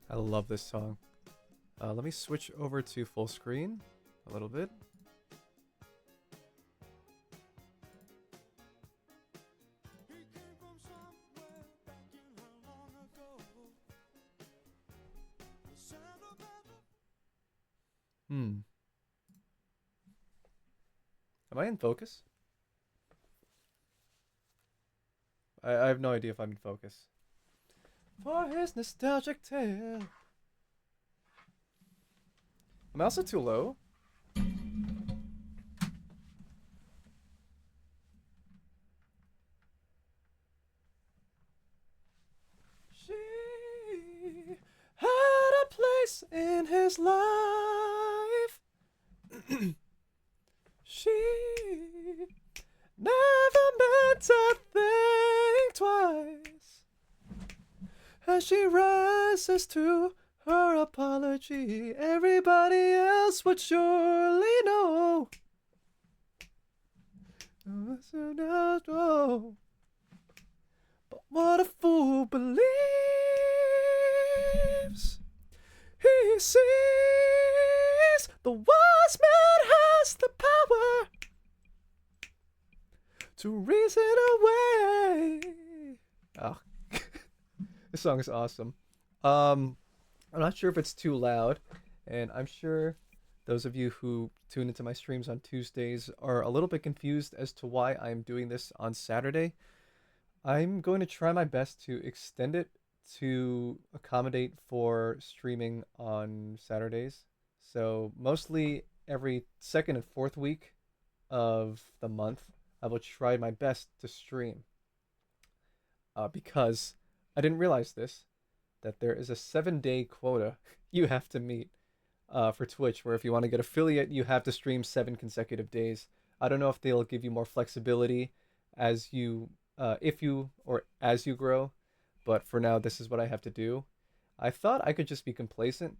I love this song. Let me switch over to full screen a little bit. Hmm. Am I in focus? I have no idea if I'm in focus. For his nostalgic tale. Am I also too low? She had a place in his life. She never meant to think twice as she rises to her apology. Everybody else would surely know. But what a fool believes. He sees the wise man has the power to reason away. Oh, this song is awesome. I'm not sure if it's too loud, and I'm sure those of you who tune into my streams on Tuesdays are a little bit confused as to why I'm doing this on Saturday. I'm going to try my best to extend it to accommodate for streaming on Saturdays. So, mostly every second and fourth week of the month, I will try my best to stream. Because I didn't realize this, that there is a 7-day quota you have to meet for Twitch, where if you want to get affiliate, you have to stream 7 consecutive days. I don't know if they'll give you more flexibility as you, if you, or as you grow, but for now, this is what I have to do. I thought I could just be complacent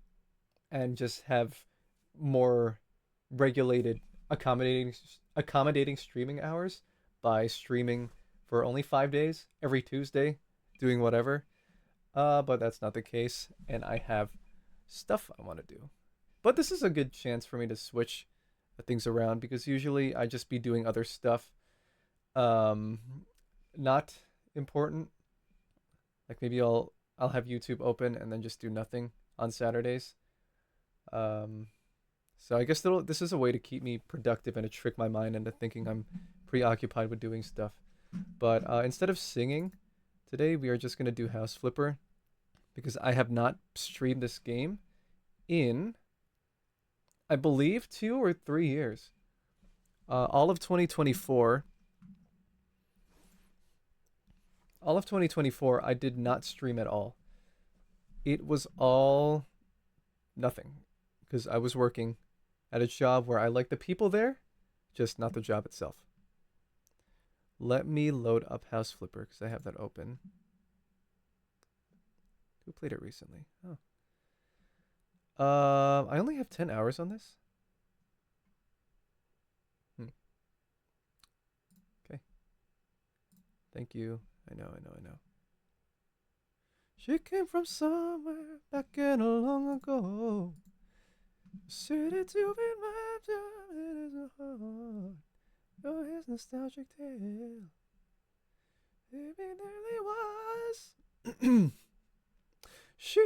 and just have more regulated, accommodating streaming hours by streaming for only 5 days every Tuesday, doing whatever. But that's not the case, and I have stuff I want to do. But this is a good chance for me to switch things around because usually I just be doing other stuff, um, not important. Like maybe I'll have YouTube open and then just do nothing on Saturdays. Um, so I guess this is a way to keep me productive and to trick my mind into thinking I'm preoccupied with doing stuff. But instead of singing, today we are just gonna do House Flipper because I have not streamed this game in, I believe, 2 or 3 years. All of 2024, I did not stream at all. It was all nothing because I was working at a job where I like the people there, just not the job itself. Let me load up House Flipper because I have that open. Who played it recently? Oh. I only have 10 hours on this. Okay. Thank you. I know. She came from somewhere back in a long ago. City to be mapped out, it is a heart. Oh, his nostalgic tale. It nearly was. She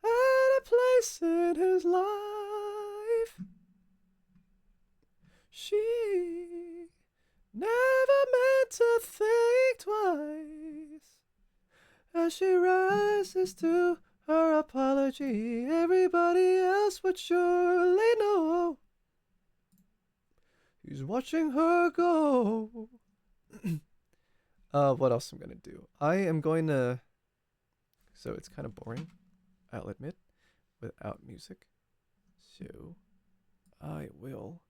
had a place in his life. She never meant to think twice as she rises to her apology. Everybody else would surely know. He's watching her go. What else I'm gonna do? I am going to. So it's kind of boring, I'll admit, without music. So I will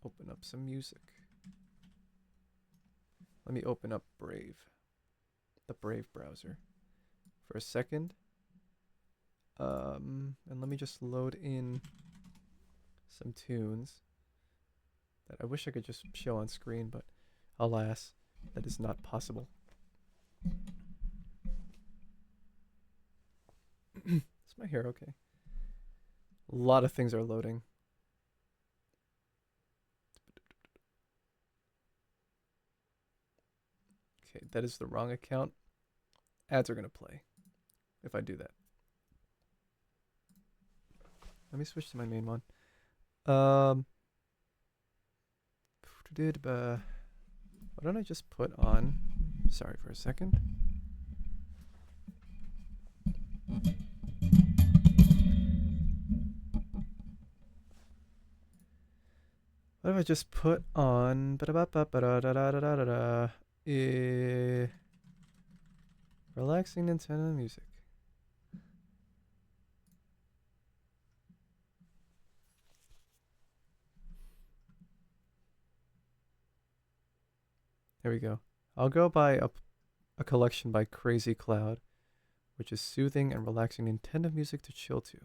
open up some music. Let me open up Brave, the Brave browser, for a second. And let me just load in some tunes that I wish I could just show on screen, but alas, that is not possible. my hair okay? A lot of things are loading. Okay, that is the wrong account. Ads are going to play if I do that. Let me switch to my main one. What don't I just put on? Sorry for a second. What if I just put on relaxing Nintendo music? There we go. I'll go by a collection by Crazy Cloud, which is soothing and relaxing Nintendo music to chill to.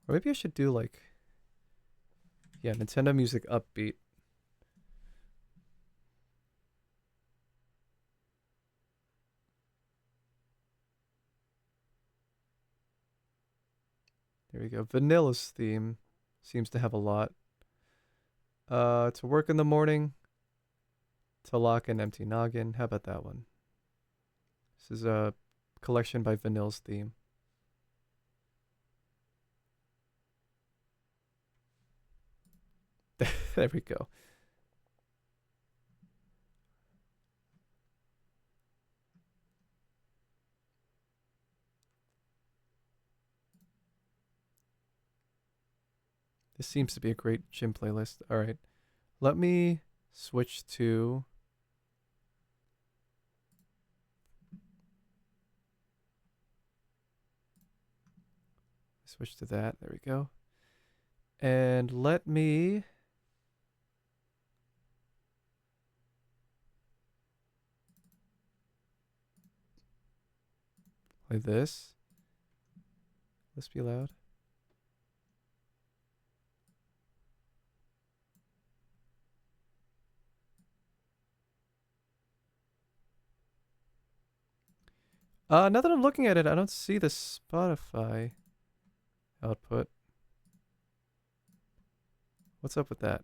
Or maybe I should do like, yeah, Nintendo music upbeat. There we go. Vanilla's theme seems to have a lot. To work in the morning, to lock an empty noggin. How about that one? This is a collection by Vanilla's theme. There we go. This seems to be a great gym playlist. All right. Let me switch to that. There we go. And let me play this. Let's be loud. Now that I'm looking at it, I don't see the Spotify output. What's up with that?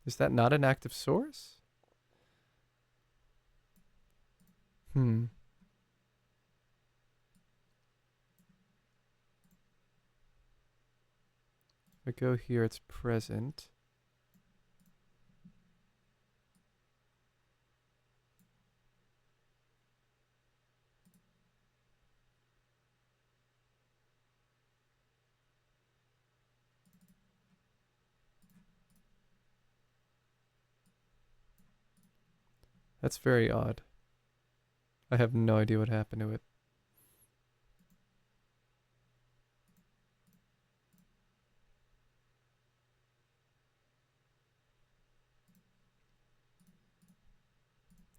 Is that not an active source? If I go here, it's present. That's very odd. I have no idea what happened to it.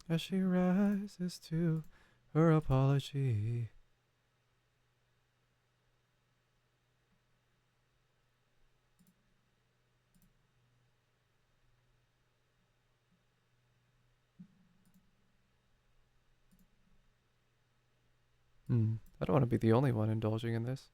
As she rises to her apology. I don't want to be the only one indulging in this.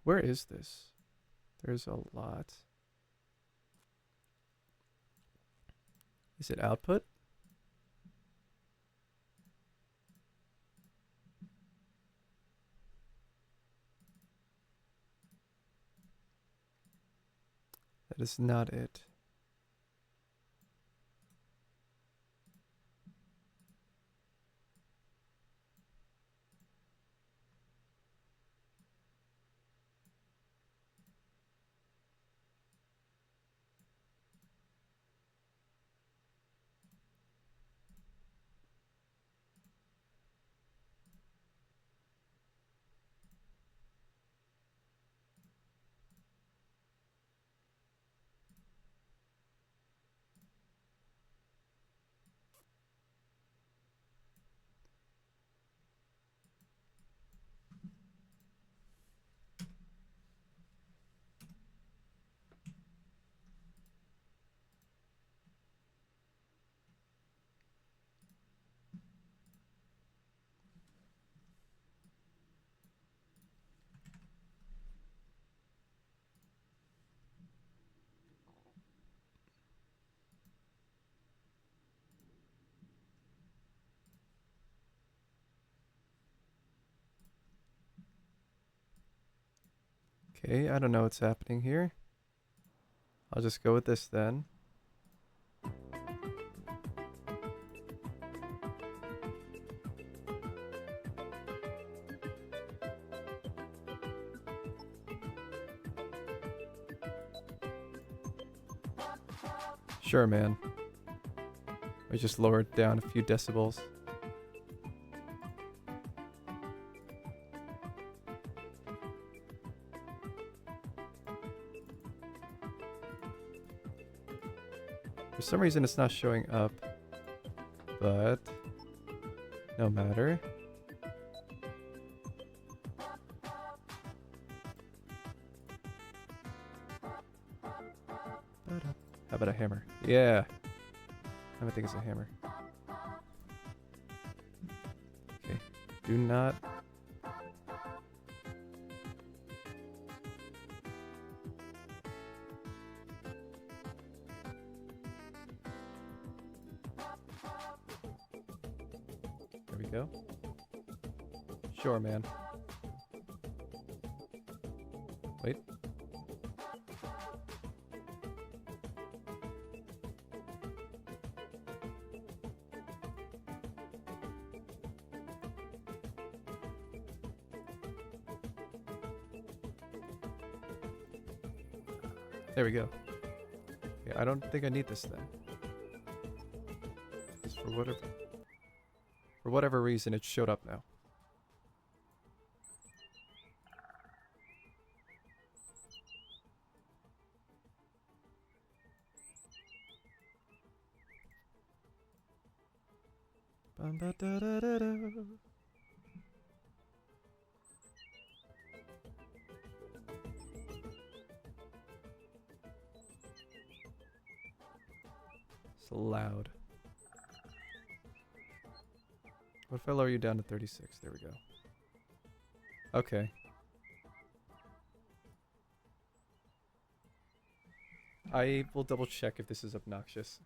Where is this? There's a lot. Is it output? That is not it. Okay, I don't know what's happening here. I'll just go with this then. Sure, man. I just lowered down a few decibels. For some reason it's not showing up, but no matter. How about a hammer? Yeah. I think it's a hammer. Okay. Do not. There we go. Sure, man. Wait. There we go. Okay, I don't think I need this then. Just for whatever reason it showed up now. It's loud. What if I lower you down to 36? There we go. Okay. I will double check if this is obnoxious.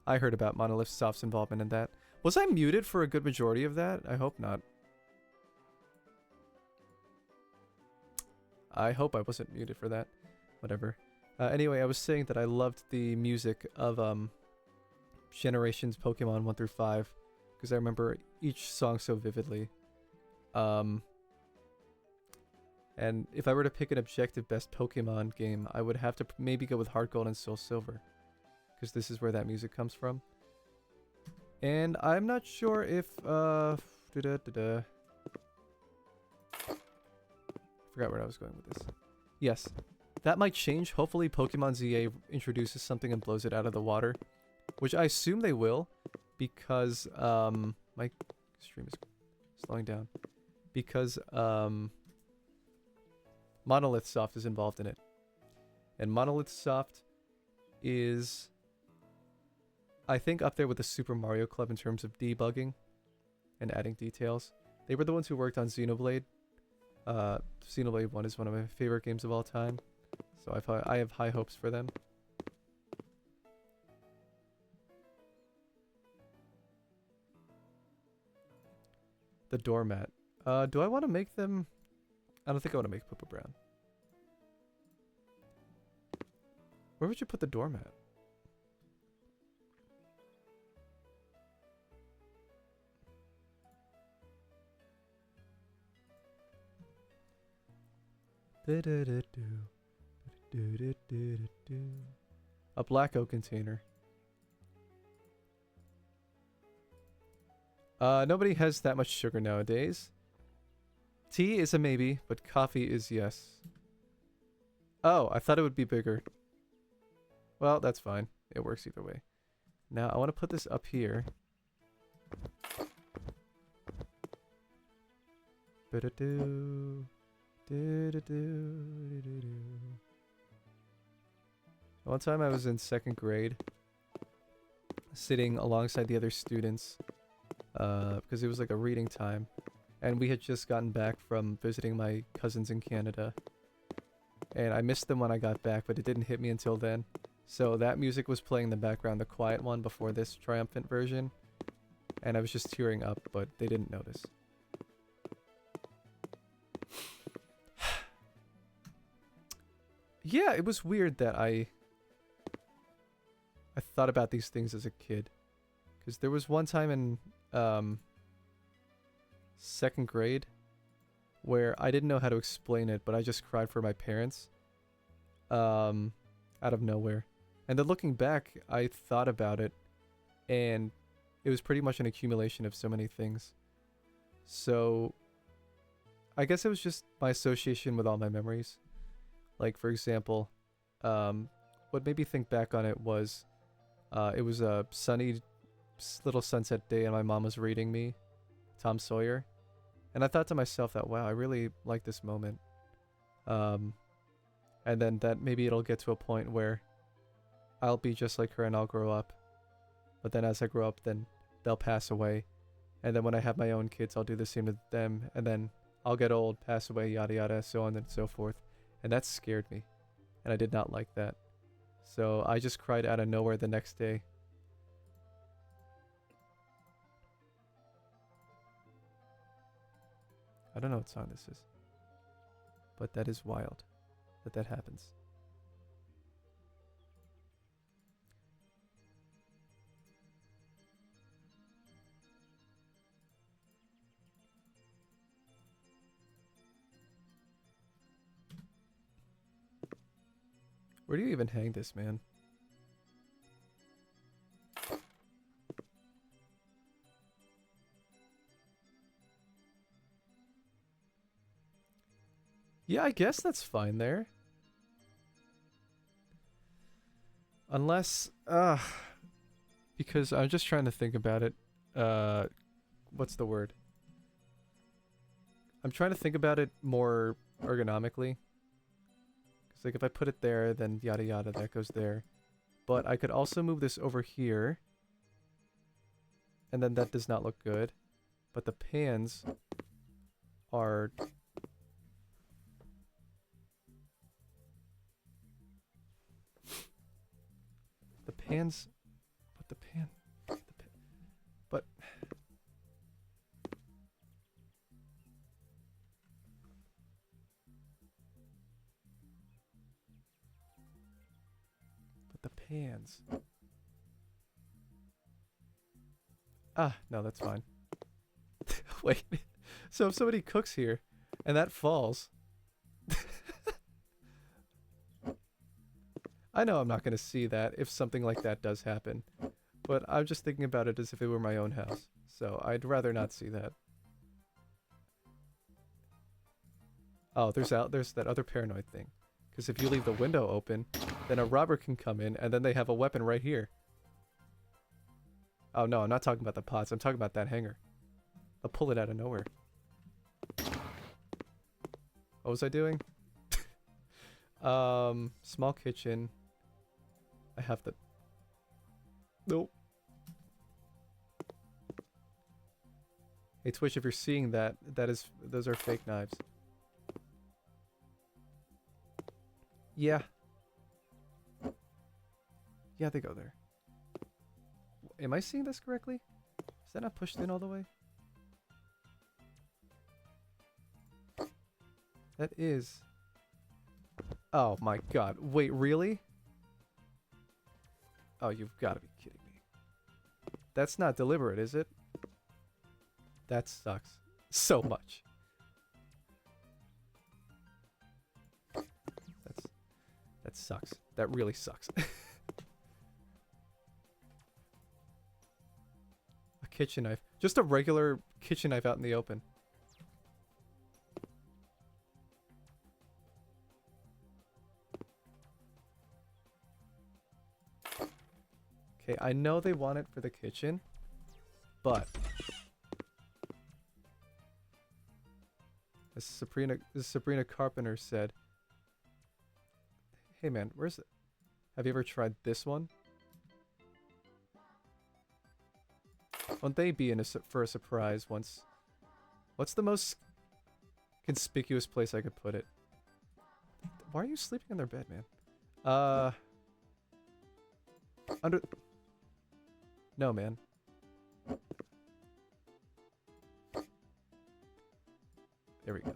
I heard about Monolith Soft's involvement in that. Was I muted for a good majority of that? I hope not. I hope I wasn't muted for that. Whatever. Anyway, I was saying that I loved the music of Generations Pokemon 1 through 5 because I remember each song so vividly. And if I were to pick an objective best Pokemon game, I would have to maybe go with Heart Gold and Soul Silver because this is where that music comes from. And I'm not sure if forgot where I was going with this. Yes. That might change. Hopefully Pokemon ZA introduces something and blows it out of the water. Which I assume they will. Because, my stream is slowing down. Because, Monolith Soft is involved in it. And Monolith Soft is, I think, up there with the Super Mario Club in terms of debugging and adding details. They were the ones who worked on Xenoblade. Xenoblade 1 is one of my favorite games of all time. So I have high hopes for them. The doormat. Do I want to make them... I don't think I want to make Poopa Brown. Where would you put the doormat? A black oak container. Nobody has that much sugar nowadays. Tea is a maybe, but coffee is yes. Oh, I thought it would be bigger. Well, that's fine. It works either way. Now, I want to put this up here. One time I was in 2nd grade, sitting alongside the other students, because it was like a reading time, and we had just gotten back from visiting my cousins in Canada, and I missed them when I got back, but it didn't hit me until then. So that music was playing in the background, the quiet one before this triumphant version, and I was just tearing up, but they didn't notice. Yeah, it was weird that I thought about these things as a kid. Because there was one time in 2nd grade where I didn't know how to explain it, but I just cried for my parents out of nowhere. And then looking back, I thought about it, and it was pretty much an accumulation of so many things. So I guess it was just my association with all my memories. Like, for example, what made me think back on it was a sunny little sunset day and my mom was reading me Tom Sawyer. And I thought to myself that, wow, I really like this moment. And then that maybe it'll get to a point where I'll be just like her and I'll grow up. But then as I grow up, then they'll pass away. And then when I have my own kids, I'll do the same to them. And then I'll get old, pass away, yada yada, so on and so forth. And that scared me. And I did not like that. So I just cried out of nowhere the next day. I don't know what song this is. But that is wild that happens. Where do you even hang this, man? Yeah, I guess that's fine there. Unless, because I'm just trying to think about it. What's the word? I'm trying to think about it more ergonomically. Because, like, if I put it there, then yada yada, that goes there. But I could also move this over here. And then that does not look good. But the pans are... hands. Ah, no, that's fine. Wait. So if somebody cooks here and that falls... I know I'm not going to see that if something like that does happen. But I'm just thinking about it as if it were my own house. So I'd rather not see that. Oh, there's that other paranoid thing. Because if you leave the window open, then a robber can come in and then they have a weapon right here. Oh no, I'm not talking about the pots. I'm talking about that hanger. I'll pull it out of nowhere. What was I doing? Small kitchen. I have the... Nope. Hey Twitch, if you're seeing that, those are fake knives. Yeah. Yeah, they go there. Am I seeing this correctly? Is that not pushed in all the way? That is... Oh my god. Wait, really? Oh, you've got to be kidding me. That's not deliberate, is it? That sucks. So much. That sucks. That really sucks. A kitchen knife. Just a regular kitchen knife out in the open. Okay, I know they want it for the kitchen, but as Sabrina Carpenter said, hey man, where's it? Have you ever tried this one? Won't they be for a surprise once? What's the most conspicuous place I could put it? Why are you sleeping in their bed, man? Under... No, man. There we go.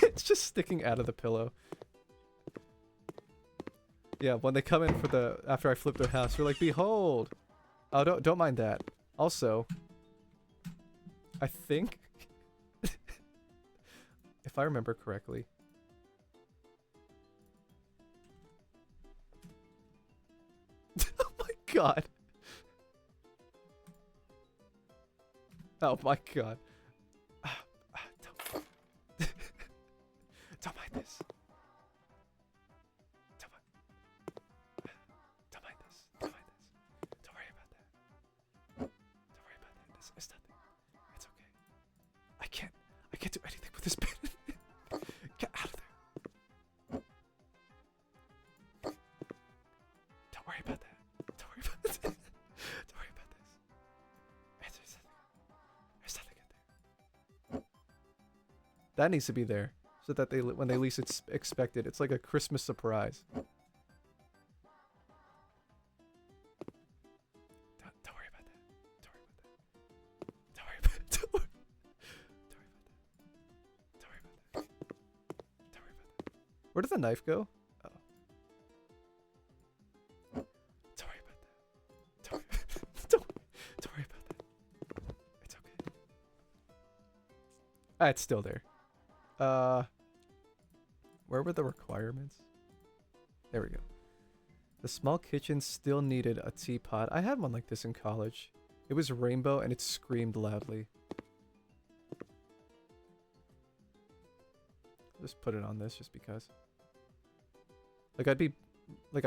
It's just sticking out of the pillow. Yeah, when they come in for the... After I flip their house, you're like, behold! Oh, don't mind that. Also, I think... if I remember correctly... Oh my god! Oh my god. Don't mind this. Don't mind this. Don't mind this. Don't worry about that. Don't worry about that. It's nothing. It's okay. I can't do anything with this pen. Get out of there. Don't worry about that. Don't worry about this. Don't worry about this. There's nothing in there. That needs to be there. So that they, when they least expect it, it's like a Christmas surprise. Don't worry about that. Don't worry about that. Don't worry about that. Don't worry about that. Don't worry about that. Where did the knife go? Oh. Don't worry about that. Don't worry about that. It's okay. Ah, it's still there. Where were the requirements? There we go. The small kitchen still needed a teapot. I had one like this in college. It was rainbow and it screamed loudly. I'll just put it on this just because. Like I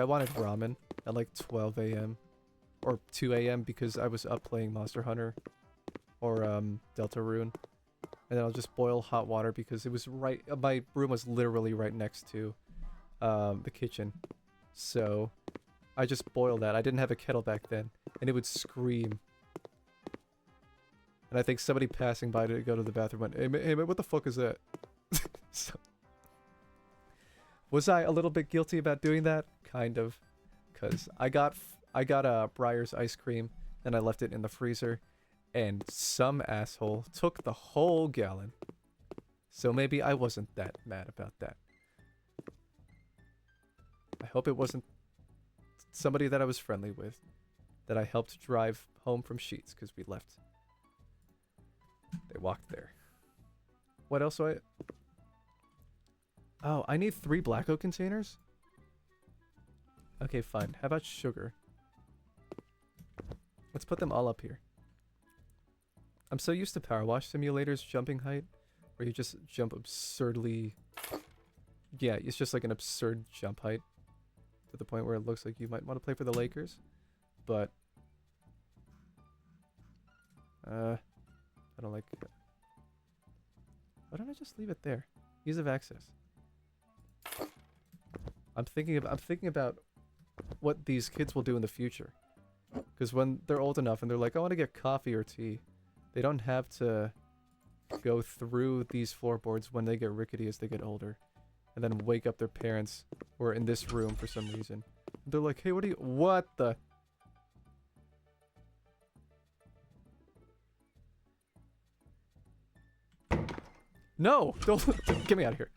wanted ramen at like 12 a.m. or 2 a.m. because I was up playing Monster Hunter or Deltarune. And then I'll just boil hot water because it was right... My room was literally right next to the kitchen. So I just boiled that. I didn't have a kettle back then. And it would scream. And I think somebody passing by to go to the bathroom went, hey man, what the fuck is that? So, was I a little bit guilty about doing that? Kind of. Because I got Breyer's ice cream and I left it in the freezer. And some asshole took the whole gallon. So maybe I wasn't that mad about that. I hope it wasn't somebody that I was friendly with that I helped drive home from Sheets because we left. They walked there. What else do I... Oh, I need 3 black oak containers? Okay, fine. How about sugar? Let's put them all up here. I'm so used to Power Wash Simulator's jumping height, where you just jump absurdly... Yeah, it's just like an absurd jump height, to the point where it looks like you might want to play for the Lakers. But... I don't like it. Why don't I just leave it there? Ease of access. I'm thinking about what these kids will do in the future. Because when they're old enough and they're like, I want to get coffee or tea, they don't have to go through these floorboards when they get rickety as they get older. And then wake up their parents who are in this room for some reason. They're like, hey, what the... No! Don't... Get me out of here.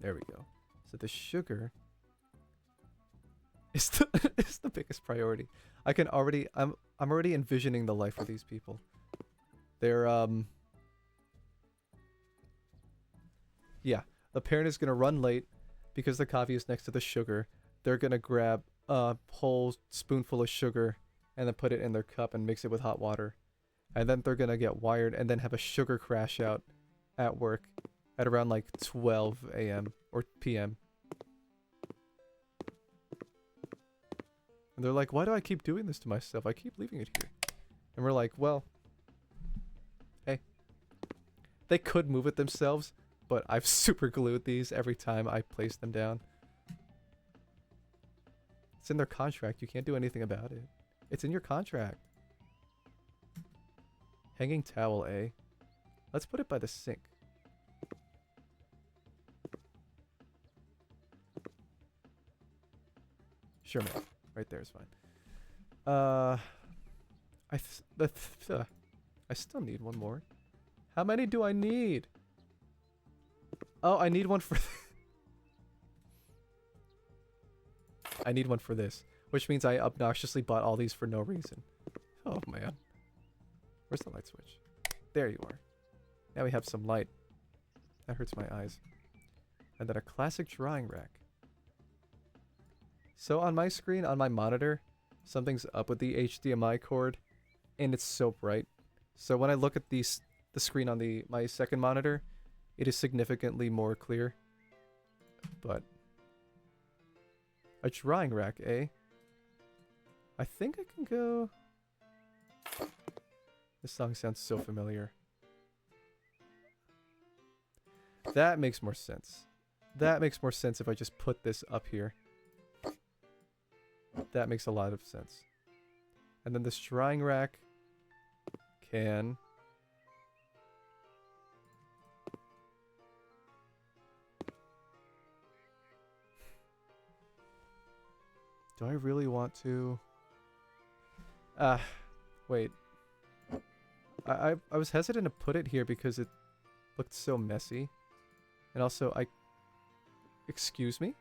There we go. So the sugar is the biggest priority. I'm already envisioning the life for these people. They're yeah, the parent is gonna run late because the coffee is next to the sugar. They're gonna grab a whole spoonful of sugar and then put it in their cup and mix it with hot water. And then they're gonna get wired and then have a sugar crash out at work at around like 12 a.m. or p.m. And they're like, why do I keep doing this to myself? I keep leaving it here. And we're like, well, hey. They could move it themselves, but I've super glued these every time I place them down. It's in their contract. You can't do anything about it. It's in your contract. Hanging towel, eh? Let's put it by the sink. Sure, man. Right there is fine. I still need one more. How many do I need? Oh, I need one for... I need one for this. Which means I obnoxiously bought all these for no reason. Oh, man. Where's the light switch? There you are. Now we have some light. That hurts my eyes. And then a classic drawing rack. So on my screen, on my monitor, something's up with the HDMI cord, and it's so bright. So when I look at the screen on my second monitor, it is significantly more clear. But a drawing rack, eh? I think I can go... This song sounds so familiar. That makes more sense. That makes more sense if I just put this up here. That makes a lot of sense. And then this drying rack can... Do I really want to... wait. I was hesitant to put it here because it looked so messy. And also, Excuse me?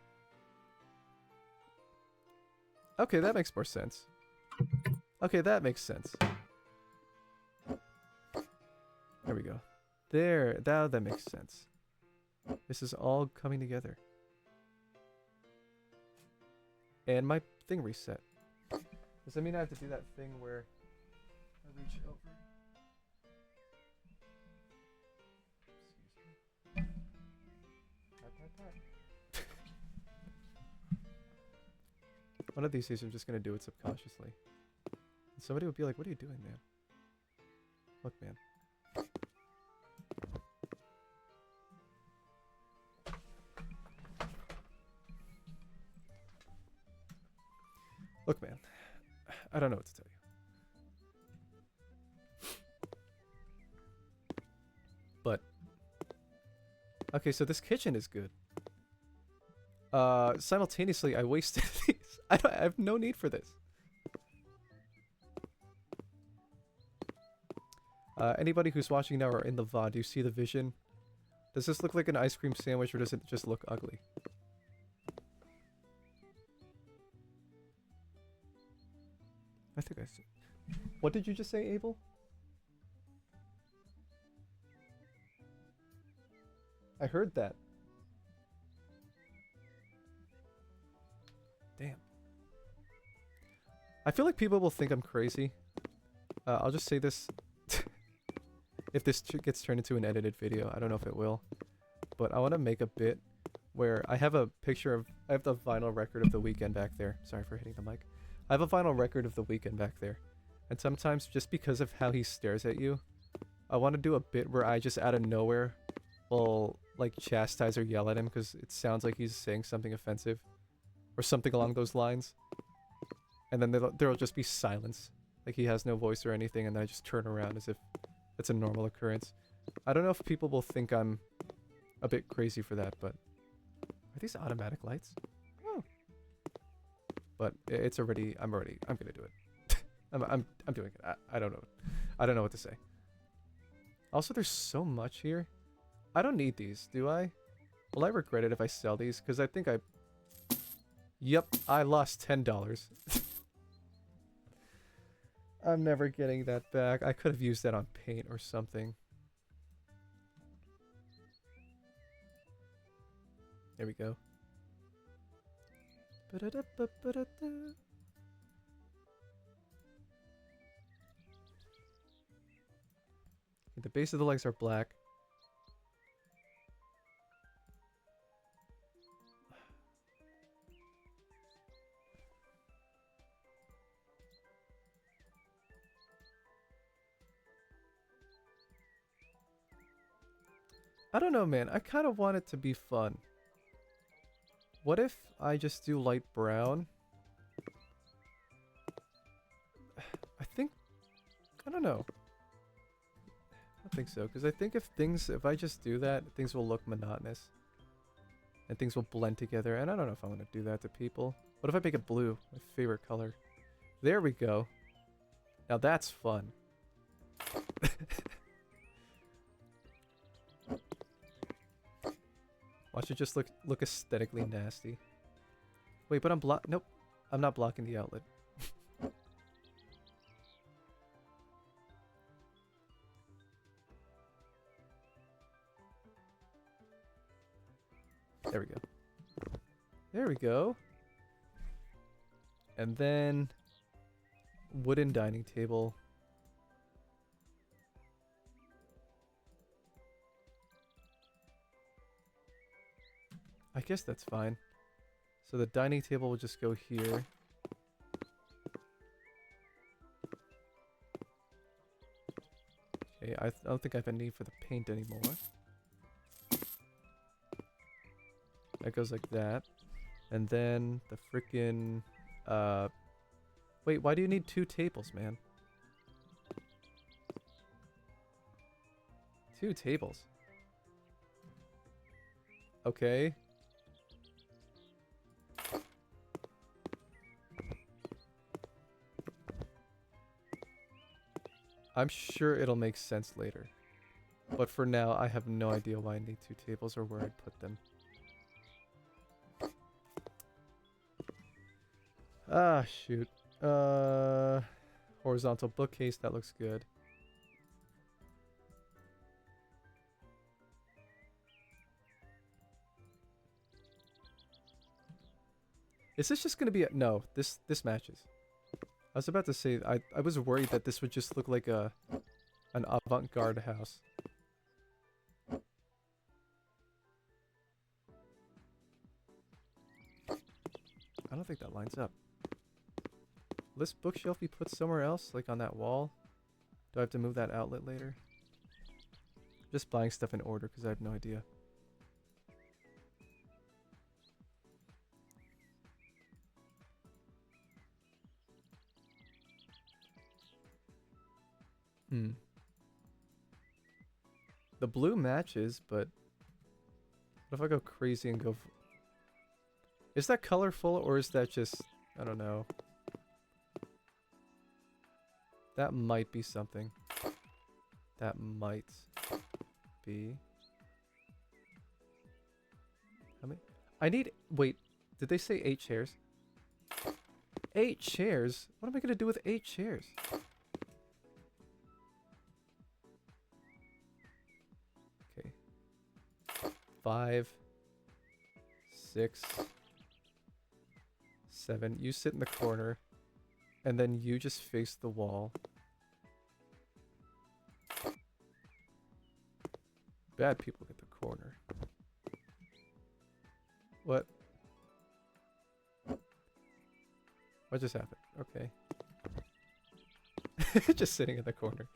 Okay, that makes more sense. Okay, that makes sense. There we go. There, that makes sense. This is all coming together. And my thing reset. Does that mean I have to do that thing where I reach over? Excuse me. One of these days I'm just going to do it subconsciously. And somebody would be like, what are you doing, man? Look, man. Look, man. I don't know what to tell you. But... Okay, so this kitchen is good. Simultaneously, I wasted these. I have no need for this. Anybody who's watching now or in the VOD, do you see the vision? Does this look like an ice cream sandwich or does it just look ugly? I think I see. What did you just say, Abel? I heard that. Damn. I feel like people will think I'm crazy. I'll just say this. If this gets turned into an edited video, I don't know if it will. But I want to make a bit where I have a picture of... I have the vinyl record of the weekend back there. Sorry for hitting the mic. I have a vinyl record of the weekend back there. And sometimes, just because of how he stares at you, I want to do a bit where I just out of nowhere will, like, chastise or yell at him because it sounds like he's saying something offensive. Or something along those lines. And then there'll just be silence. Like he has no voice or anything, and then I just turn around as if it's a normal occurrence. I don't know if people will think I'm a bit crazy for that, but... Are these automatic lights? Oh. But it's already... I'm gonna do it. I'm doing it. I don't know. I don't know what to say. Also, there's so much here. I don't need these, do I? Will I regret it if I sell these? Because I think I... Yep, I lost $10. I'm never getting that back. I could have used that on paint or something. There we go. The base of the legs are black. I don't know, man. I kind of want it to be fun. What if I just do light brown? I think... I don't know. I don't think so, because I think if I just do that, things will look monotonous. And things will blend together, and I don't know if I want to do that to people. What if I make it blue? My favorite color. There we go. Now that's fun. Watch it just look aesthetically nasty. Wait, but I'm nope. I'm not blocking the outlet. There we go. There we go. And then wooden dining table. I guess that's fine. So the dining table will just go here. Okay, I don't think I have a need for the paint anymore. That goes like that. And then the frickin' wait, why do you need 2 tables, man? 2 tables. Okay. I'm sure it'll make sense later. But for now, I have no idea why I need 2 tables or where I'd put them. Ah, shoot. Horizontal bookcase, that looks good. Is this just gonna be a... No, this matches. I was about to say, I was worried that this would just look like an avant-garde house. I don't think that lines up. Will this bookshelf be put somewhere else, like on that wall? Do I have to move that outlet later? Just buying stuff in order because I have no idea. The blue matches, but what if I go crazy and go... Is that colorful or is that just... I don't know. That might be something. That might be... How many? I need... Wait, did they say 8 chairs? 8 chairs? What am I gonna do with 8 chairs? Okay. 5, 6, 7. You sit in the corner. And then you just face the wall. Bad people get the corner. What? What just happened? Okay. Just sitting in the corner.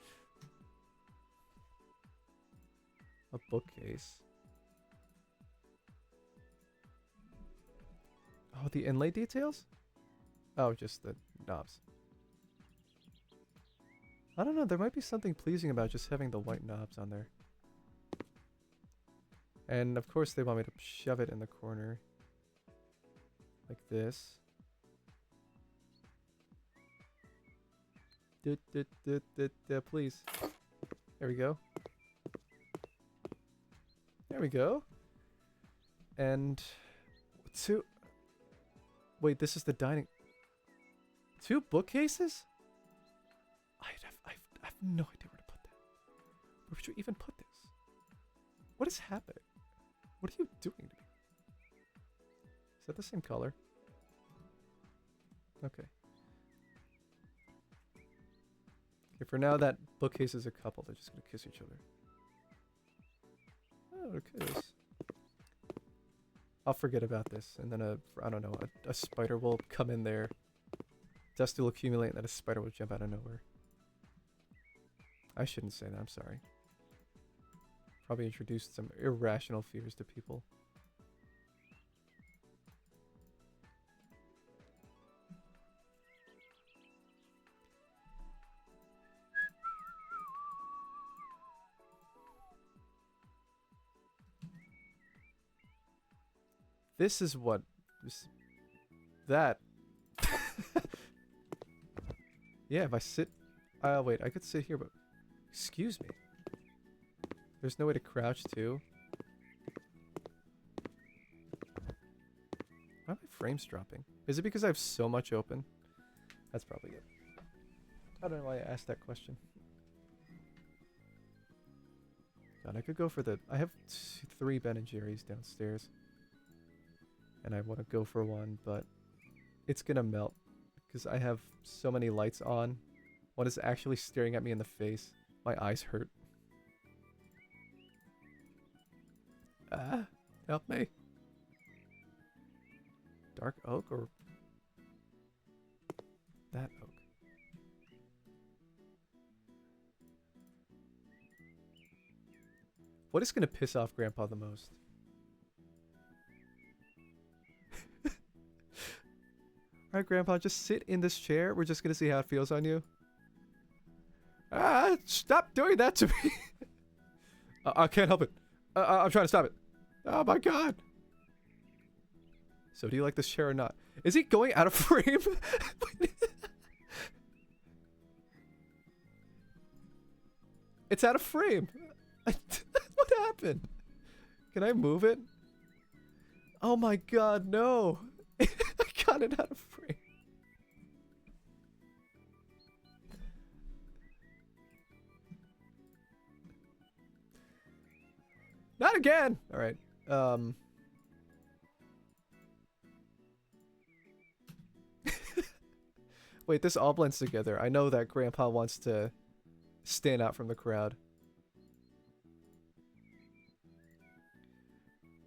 A bookcase. Oh, the inlay details? Oh, just the knobs. I don't know, there might be something pleasing about just having the white knobs on there. And of course they want me to shove it in the corner. Like this. Please. There we go. There we go. And... two... Wait, this is the dining... 2 bookcases? I have no idea where to put that. Where would you even put this? What is happening? What are you doing to me? Is that the same color? Okay. Okay, for now that bookcase is a couple. They're just gonna kiss each other. Oh, a kiss. I'll forget about this, and then I don't know, a spider will come in there. Dust will accumulate, and then a spider will jump out of nowhere. I shouldn't say that, I'm sorry. Probably introduced some irrational fears to people. This is what... that... Yeah, if I sit... wait, I could sit here, but... Excuse me. There's no way to crouch, too. Why are my frames dropping? Is it because I have so much open? That's probably it. I don't know why I asked that question. God, I could go for the... I have 3 Ben & Jerry's downstairs. And I want to go for one, but... It's gonna melt. Because I have so many lights on. One is actually staring at me in the face. My eyes hurt. Help me. Dark oak or that oak? What is gonna piss off Grandpa the most? Alright, Grandpa, just sit in this chair. We're just gonna see how it feels on you. Stop doing that to me! I can't help it. I'm trying to stop it. Oh my god! So do you like this chair or not? Is he going out of frame? It's out of frame! What happened? Can I move it? Oh my god, no! I got it out of frame. Not again! Alright. Wait, this all blends together. I know that Grandpa wants to stand out from the crowd.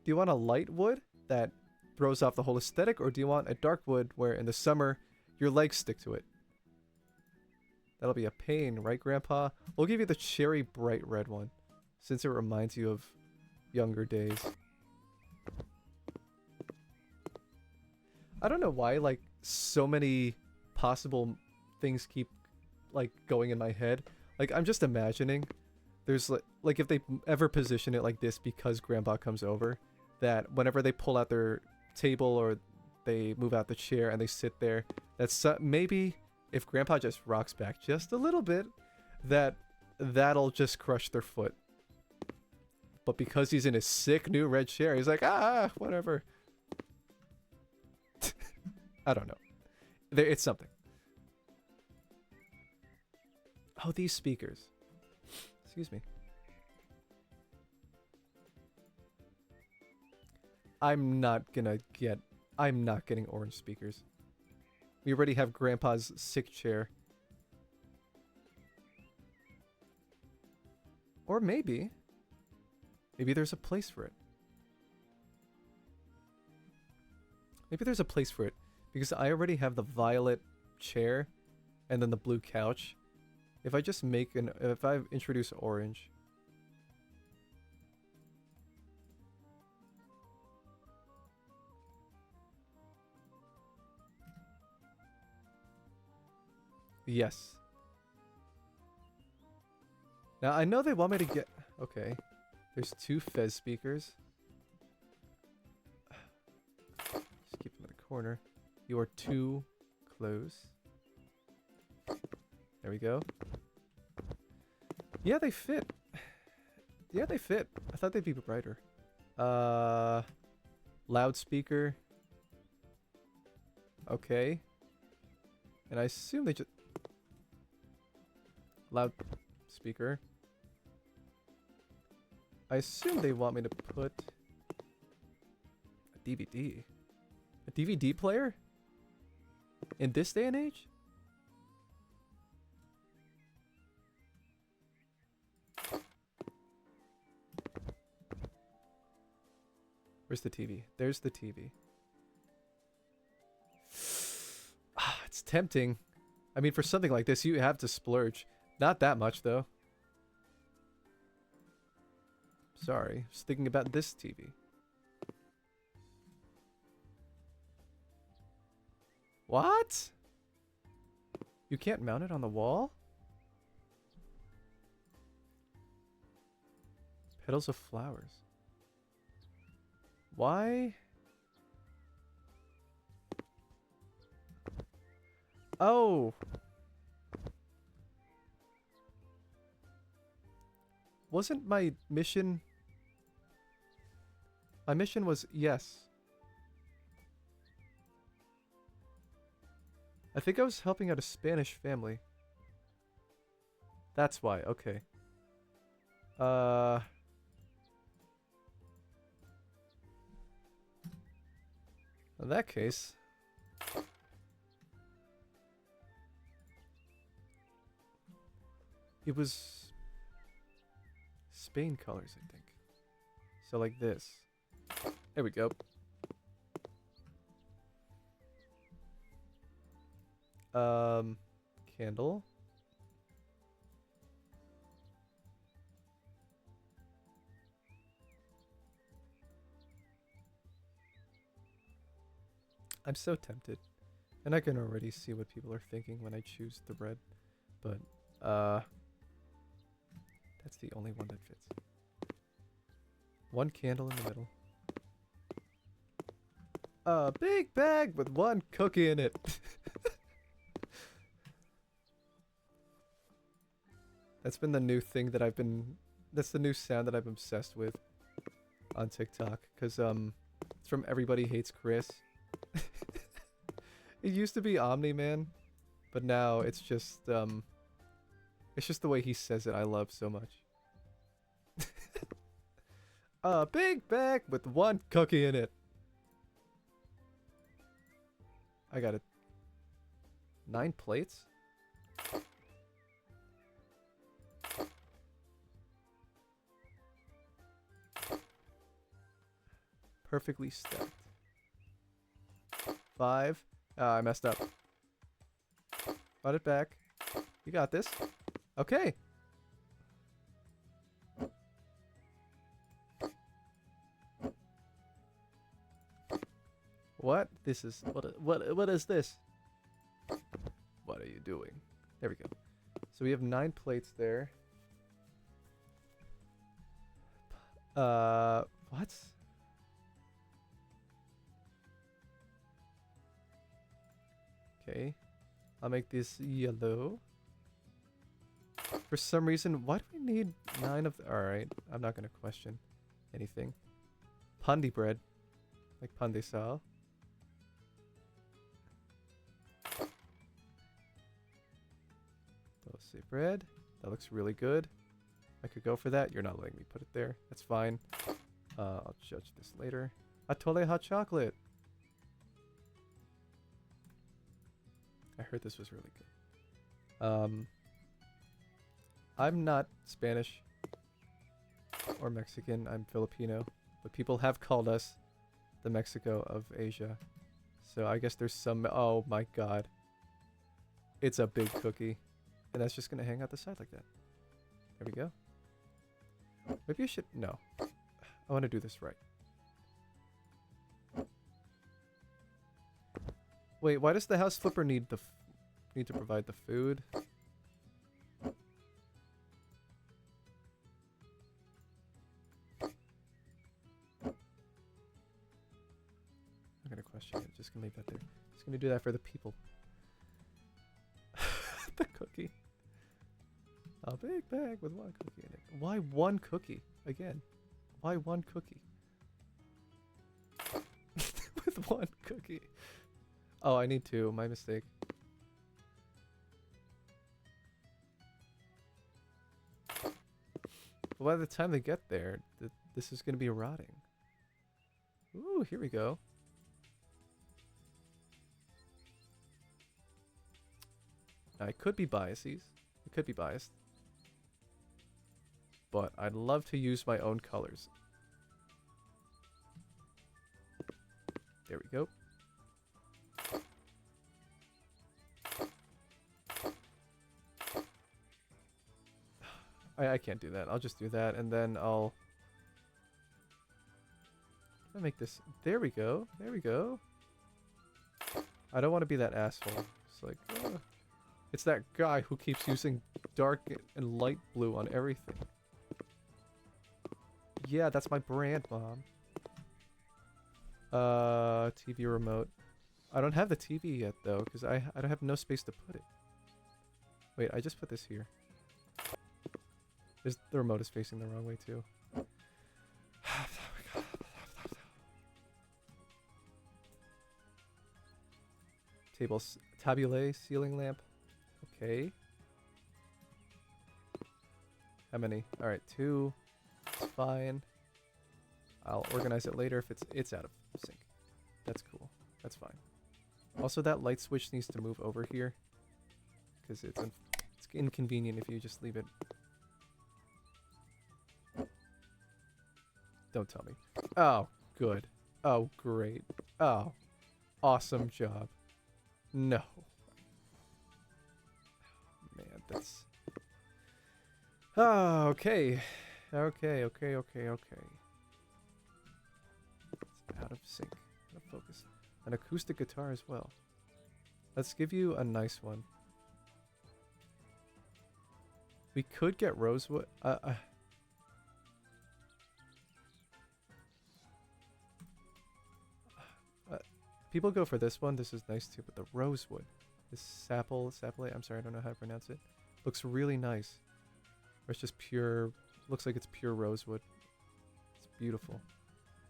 Do you want a light wood that throws off the whole aesthetic, or do you want a dark wood where in the summer your legs stick to it? That'll be a pain, right, Grandpa? We'll give you the cherry bright red one, since it reminds you of younger days. I don't know why, like, so many possible things keep, like, going in my head. Like, I'm just imagining there's, like if they ever position it like this because Grandpa comes over, that whenever they pull out their table or they move out the chair and they sit there, that's maybe if Grandpa just rocks back just a little bit, that that'll just crush their foot. But because he's in a sick new red chair, he's like, ah, whatever. I don't know. It's something. Oh, these speakers. Excuse me. I'm not getting orange speakers. We already have Grandpa's sick chair. Or maybe there's a place for it. Maybe there's a place for it. Because I already have the violet chair and then the blue couch. If I just if I introduce orange. Yes. Now I know they want me to get... Okay. There's 2 Fez speakers. Just keep them in the corner. You are too close. There we go. Yeah, they fit. Yeah, they fit. I thought they'd be brighter. Loudspeaker. Okay. And I assume they just... Loudspeaker. I assume they want me to put... a DVD. A DVD player? In this day and age? Where's the TV? There's the TV. Ah, it's tempting. I mean, for something like this, you have to splurge. Not that much, though. Sorry. I was thinking about this TV. What? You can't mount it on the wall? Petals of flowers. Why? Oh! Wasn't my mission... My mission was yes. I think I was helping out a Spanish family. That's why, okay. In that case... It was... Spain colors, I think. So like this. There we go. Candle. I'm so tempted. And I can already see what people are thinking when I choose the red. But, that's the only one that fits. One candle in the middle. A big bag with one cookie in it. That's been the new thing that that's the new sound that I'm obsessed with on TikTok. Because, it's from Everybody Hates Chris. It used to be Omni-Man, but now it's just the way he says it I love so much. A big bag with one cookie in it. I got it. 9 plates? Perfectly stacked. 5. I messed up. Brought it back. You got this. Okay. What? This is what is this? What are you doing? There we go. So we have 9 plates there. What? Okay. I'll make this yellow. For some reason, why do we need 9 of the... Alright, I'm not going to question anything. Pandi bread. Like pandesal. Dulce bread. That looks really good. I could go for that. You're not letting me put it there. That's fine. I'll judge this later. Atole hot chocolate. I heard this was really good. I'm not Spanish or Mexican. I'm Filipino. But people have called us the Mexico of Asia. So I guess there's some... Oh my god. It's a big cookie. And that's just going to hang out the side like that. There we go. Maybe I should... No. I want to do this right. Wait, why does the house flipper need the... need to provide the food? I'm gonna question it. Just gonna leave that there. Just gonna do that for the people. The cookie. A big bag with one cookie in it. Why one cookie? Again. Why one cookie? With one cookie. Oh, I need two. My mistake. But by the time they get there, this is gonna be rotting. Ooh, here we go. I could be biases. I could be biased. But I'd love to use my own colors. There we go. I can't do that. I'll just do that, and then I'll make this... There we go. There we go. I don't want to be that asshole. It's like... It's that guy who keeps using dark and light blue on everything. Yeah, that's my brand, Mom. TV remote. I don't have the TV yet, though, because I don't have no space to put it. Wait, I just put this here. The remote is facing the wrong way, too. Tables, tabule, ceiling lamp. Okay. How many? Alright, 2. It's fine. I'll organize it later if it's out of sync. That's cool. That's fine. Also, that light switch needs to move over here. Because it's inconvenient if you just leave it. Don't tell me. Oh, good. Oh, great. Oh, awesome job. No. Man, that's... Oh, okay. Okay. It's out of sync. Out of focus. An acoustic guitar as well. Let's give you a nice one. We could get rosewood. People go for this one. This is nice too, but the rosewood, this sapele, I'm sorry, I don't know how to pronounce it. Looks really nice. Or it's just pure, looks like it's pure rosewood. It's beautiful.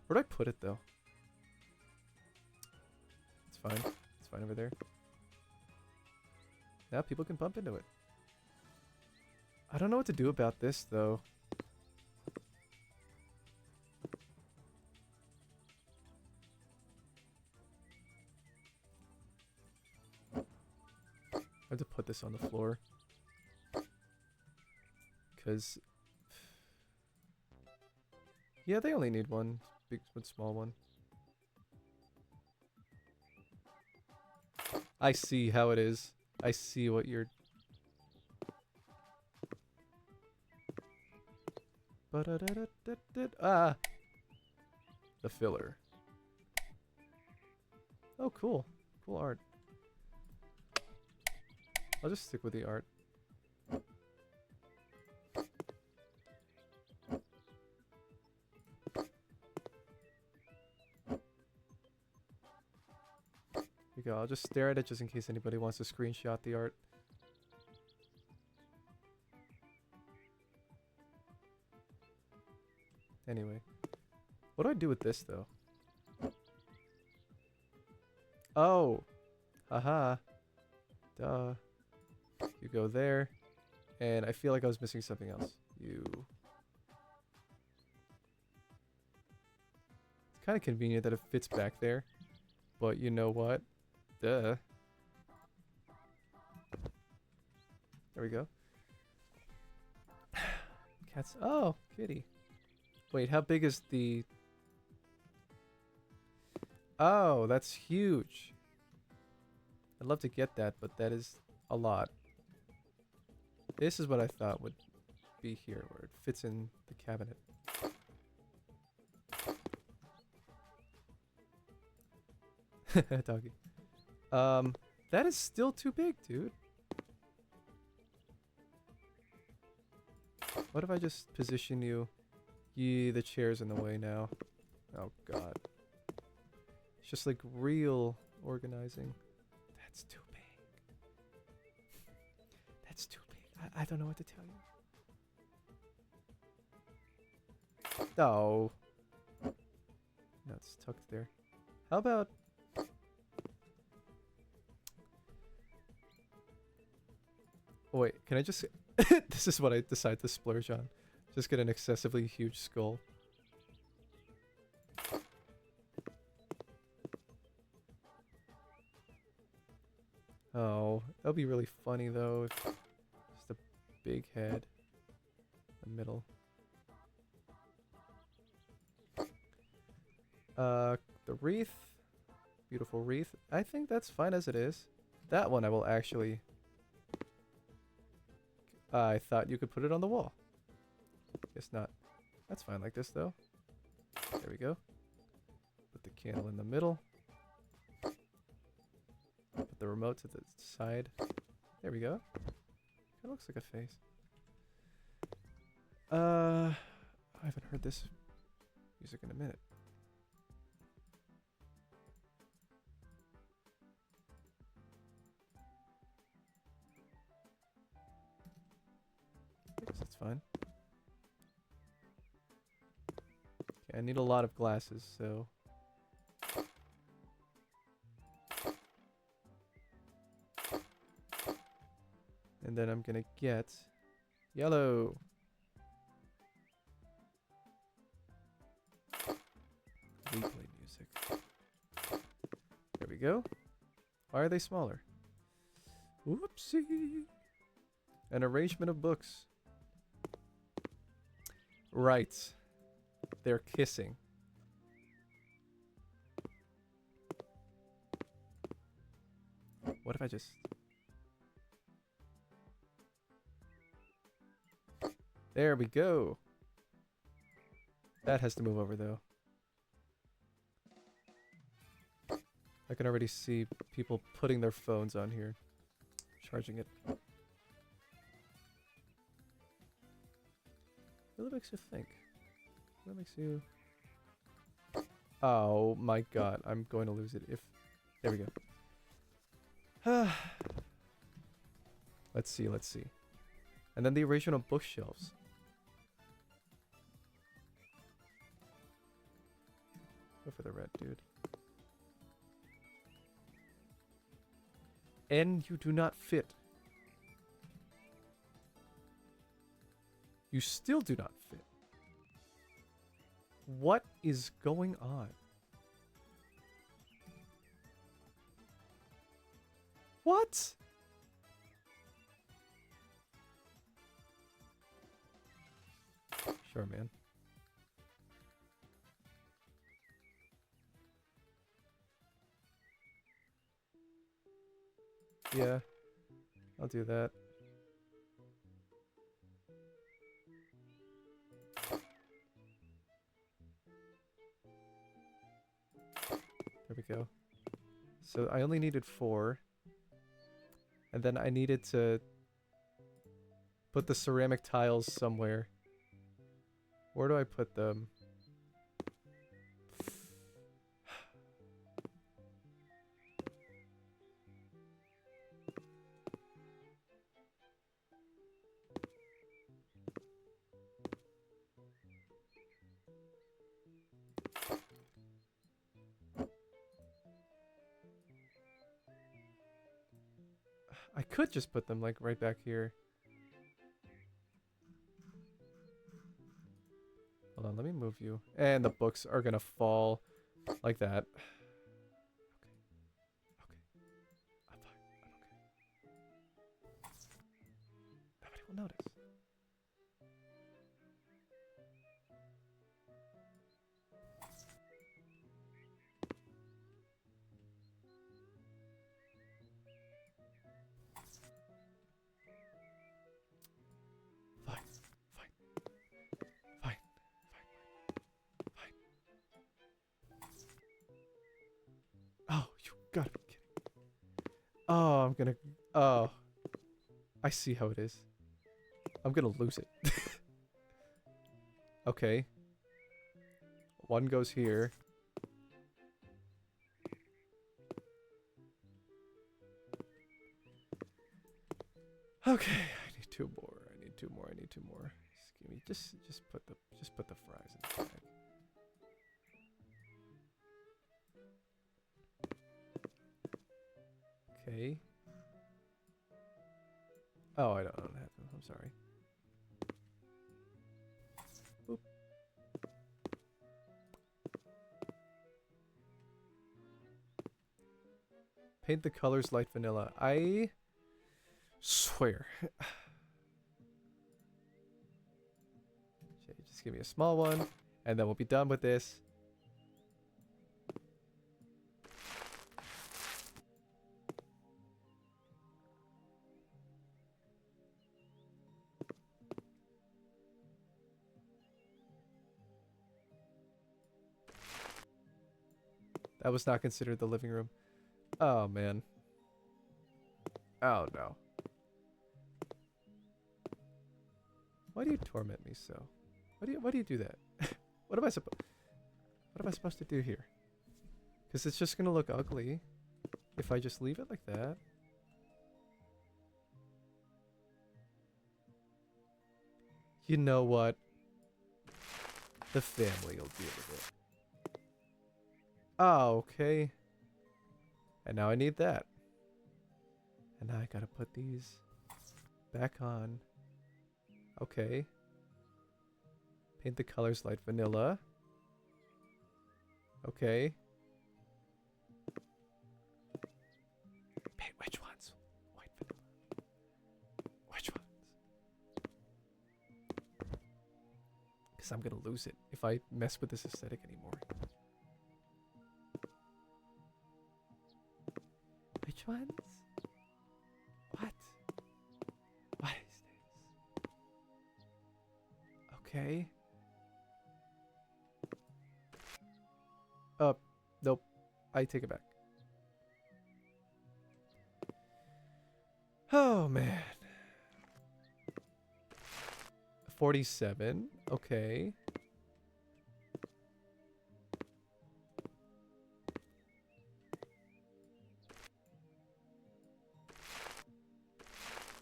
Where do I put it though? It's fine. It's fine over there. Now people can bump into it. I don't know what to do about this though. I have to put this on the floor. Because... Yeah, they only need one. Big, one small one. I see how it is. I see what you're... Ah! The filler. Oh, cool. Cool art. I'll just stick with the art. Here you go. I'll just stare at it just in case anybody wants to screenshot the art. Anyway. What do I do with this, though? Oh! Haha. Duh. You go there. And I feel like I was missing something else. You... It's kind of convenient that it fits back there. But you know what? Duh. There we go. Cats. Oh, kitty. Wait, how big is the... Oh, that's huge. I'd love to get that, but that is a lot. This is what I thought would be here, where it fits in the cabinet. Doggy. That is still too big, dude. What if I just position you? Yee, the chair's in the way now. Oh, God. It's just like real organizing. That's too big. That's too big. I don't know what to tell you. Oh. No, it's tucked there. How about... Oh, wait, can I just... This is what I decide to splurge on. Just get an excessively huge skull. Oh, that'll be really funny though. If just a big head in the middle. The wreath. Beautiful wreath. I think that's fine as it is. That one I will actually... I thought you could put it on the wall. Guess not. That's fine like this though. There we go. Put the candle in the middle. Put the remote to the side. There we go. It looks like a face. I haven't heard this music in a minute. I guess that's fine. Okay, I need a lot of glasses, so... And then I'm gonna get yellow. Replay music. There we go. Why are they smaller? Whoopsie. An arrangement of books. Right. They're kissing. What if I just... There we go. That has to move over though. I can already see people putting their phones on here. Charging it. What makes you think? What makes you... Oh my god, I'm going to lose it if... There we go. Let's see, let's see. And then the original bookshelves. Go for the red, dude. And you do not fit. You still do not fit. What is going on? What? Sure, man. Yeah, I'll do that. There we go. So I only needed 4. And then I needed to put the ceramic tiles somewhere. Where do I put them? I could just put them like right back here. Hold on, let me move you. And the books are gonna fall like that. Okay. I'm fine. I'm okay. Nobody will notice. Fine. Fine. Fine. Fine. Oh, you gotta be kidding. Oh, I'm gonna... Oh. I see how it is. I'm gonna lose it. Okay. One goes here. Okay, I need two more. I need two more. I need two more. Just give me just put the fries in the bag. Okay. Oh, I don't have them. I'm sorry. Boop. Paint the colors light vanilla. I swear. Okay, just give me a small one, and then we'll be done with this. That was not considered the living room. Oh, man. Oh, no. Why do you torment me so? Why do you do that? What am I supposed to do here? Because it's just gonna look ugly if I just leave it like that. You know what? The family will deal with it. Oh, okay. And now I need that. And now I gotta put these back on. Okay. Paint the colors light vanilla. Okay. Paint which ones? White vanilla. Which ones? Because I'm gonna lose it if I mess with this aesthetic anymore. Which ones? What? What is this? Okay. Nope. I take it back. Oh, man. 47. Okay.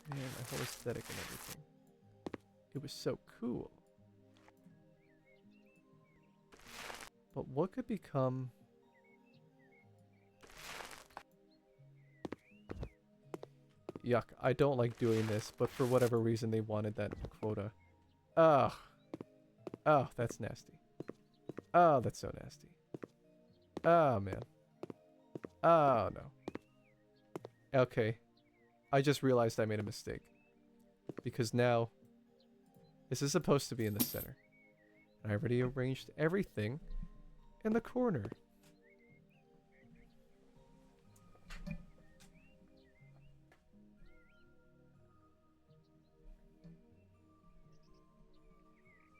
Man, my whole aesthetic and everything. It was so cool. But what could become... Yuck, I don't like doing this, but for whatever reason they wanted that quota. Ugh. Oh, that's nasty. Oh, that's so nasty. Oh, man. Oh, no. Okay. I just realized I made a mistake. Because now, this is supposed to be in the center. And I already arranged everything in the corner.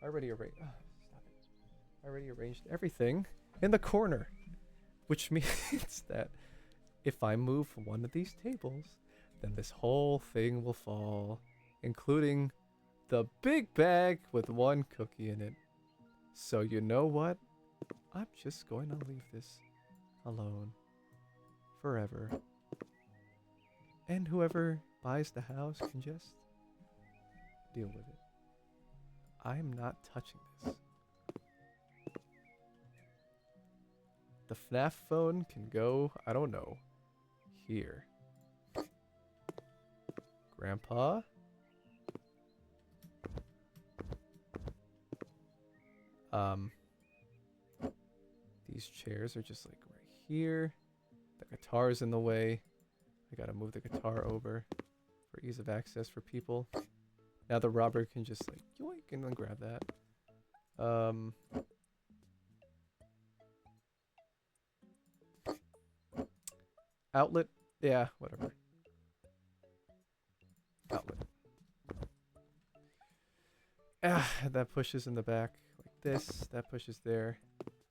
I already arranged everything in the corner. Which means that if I move one of these tables, then this whole thing will fall, including the big bag with one cookie in it. So you know what? I'm just going to leave this alone forever. And whoever buys the house can just deal with it. I'm not touching this. The FNAF phone can go, I don't know, here. Grandpa. These chairs are just like right here. The guitar's in the way. I gotta move the guitar over for ease of access for people. Now the robber can just like yoink and then grab that. Outlet. Yeah, whatever. Outlet. That pushes in the back like this. That pushes there.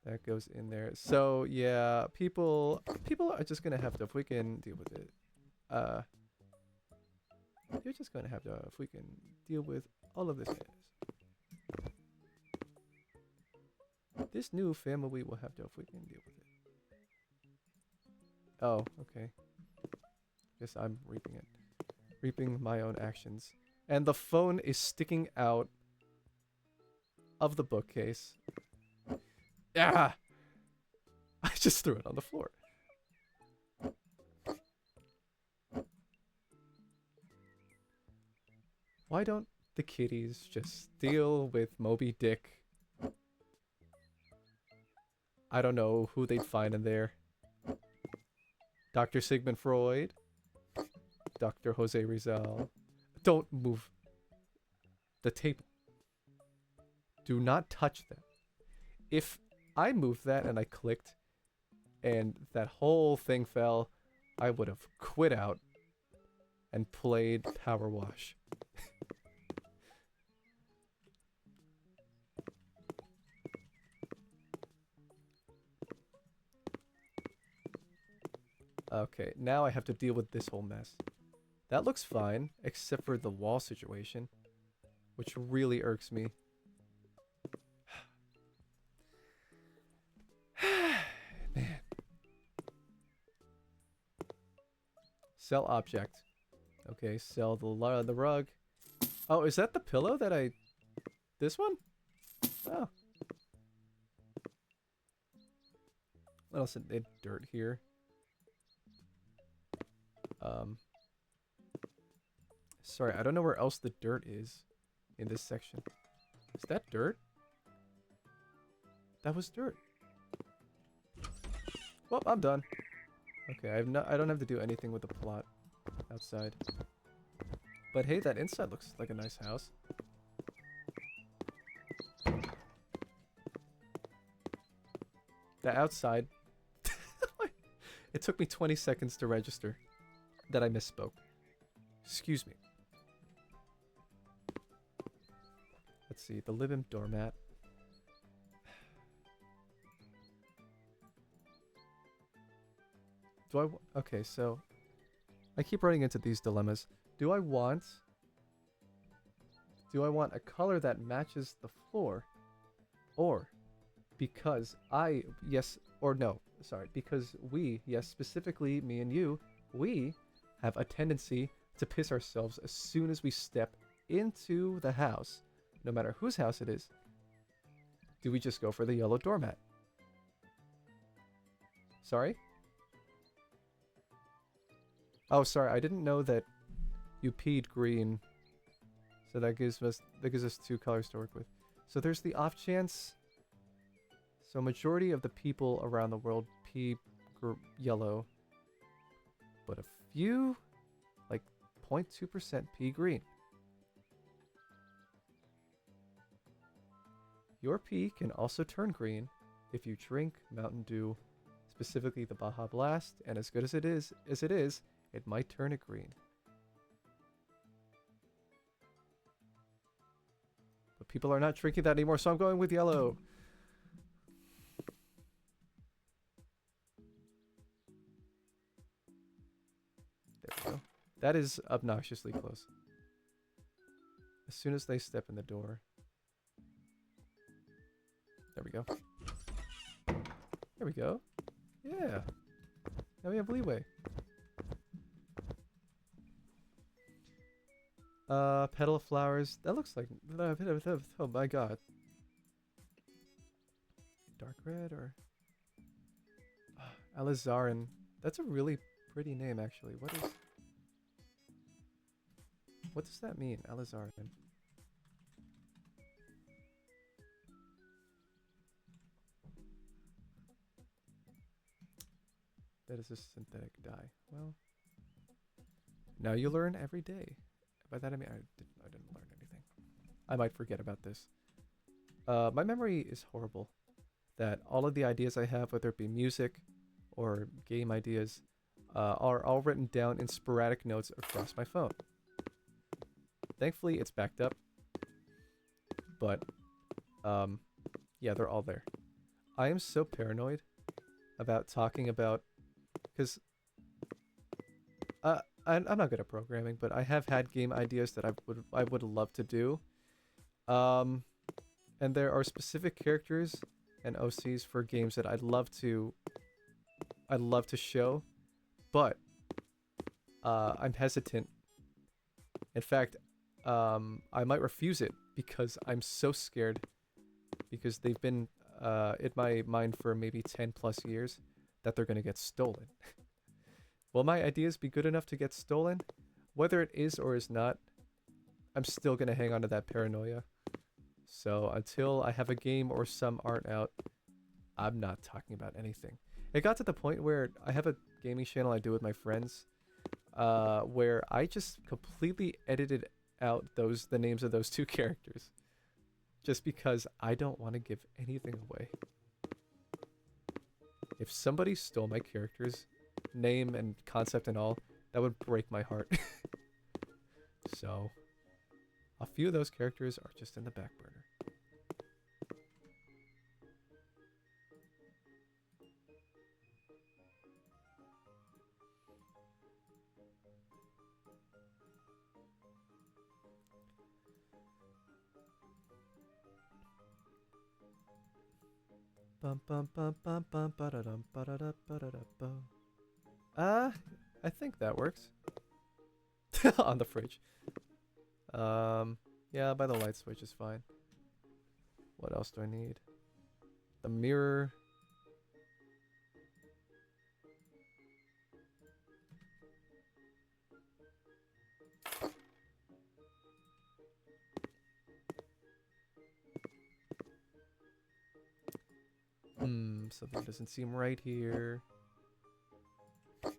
That goes in there. So yeah, people are just gonna have to, if we can deal with it. You're just gonna have to, if we can deal with all of this. This new family will have to, if we can deal with it. Oh, okay. Guess I'm reaping it. Reaping my own actions. And the phone is sticking out of the bookcase. Ah! I just threw it on the floor. Why don't the kitties just deal with Moby Dick? I don't know who they'd find in there. Dr. Sigmund Freud? Dr. Jose Rizal? Don't move the table. Do not touch that. If I moved that and I clicked and that whole thing fell, I would have quit out and played Power Wash. Okay, now I have to deal with this whole mess. That looks fine, except for the wall situation, which really irks me. Man. Sell object. Okay, sell the rug. Oh, is that the pillow that I... This one? Oh. What else? They had dirt here. Sorry, I don't know where else the dirt is in this section. Is that dirt? That was dirt. Well, I'm done. Okay, I don't have to do anything with the plot outside. But hey, that inside looks like a nice house. The outside. It took me 20 seconds to register that I misspoke. Excuse me. Let's see, the live-in doormat. Okay, so I keep running into these dilemmas. Do I want a color that matches the floor? Or because because we, yes, specifically me and you, we have a tendency to piss ourselves as soon as we step into the house, no matter whose house it is. Do we just go for the yellow doormat? Sorry? Oh, sorry, I didn't know that you peed green. So that gives us two colors to work with. So there's the off chance. So majority of the people around the world pee yellow. But a few, like 0.2% pee green. Your pee can also turn green if you drink Mountain Dew, specifically the Baja Blast, and as good as it is, it might turn it green. But people are not drinking that anymore, so I'm going with yellow. There we go. That is obnoxiously close. As soon as they step in the door. There we go. There we go. Yeah. Now we have leeway. Petal of flowers. That looks like... Oh my god. Dark red or... Alizarin. That's a really pretty name, actually. What is... What does that mean, alizarin? That is a synthetic dye. Well, now you learn every day. By that I mean I didn't learn anything. I might forget about this. My memory is horrible. That all of the ideas I have, whether it be music or game ideas, are all written down in sporadic notes across my phone. Thankfully, it's backed up. But, yeah, they're all there. I am so paranoid about talking about... Because... I'm not good at programming, but I have had game ideas that I would love to do. And there are specific characters and OCs for games that I'd love to show, but I'm hesitant. In fact, I might refuse it because I'm so scared, because they've been in my mind for maybe 10 plus years that they're gonna get stolen. Will my ideas be good enough to get stolen? Whether it is or is not, I'm still gonna hang on to that paranoia. So until I have a game or some art out, I'm not talking about anything. It got to the point where I have a gaming channel I do with my friends, where I just completely edited out the names of those two characters, just because I don't want to give anything away. If somebody stole my character's name and concept and all, that would break my heart. So, a few of those characters are just in the back burner. Bum bum bum bum bum ba da dum ba da da ba da da bo. I think that works. On the fridge. Yeah, by the light switch is fine. What else do I need? The mirror. Something doesn't seem right here. There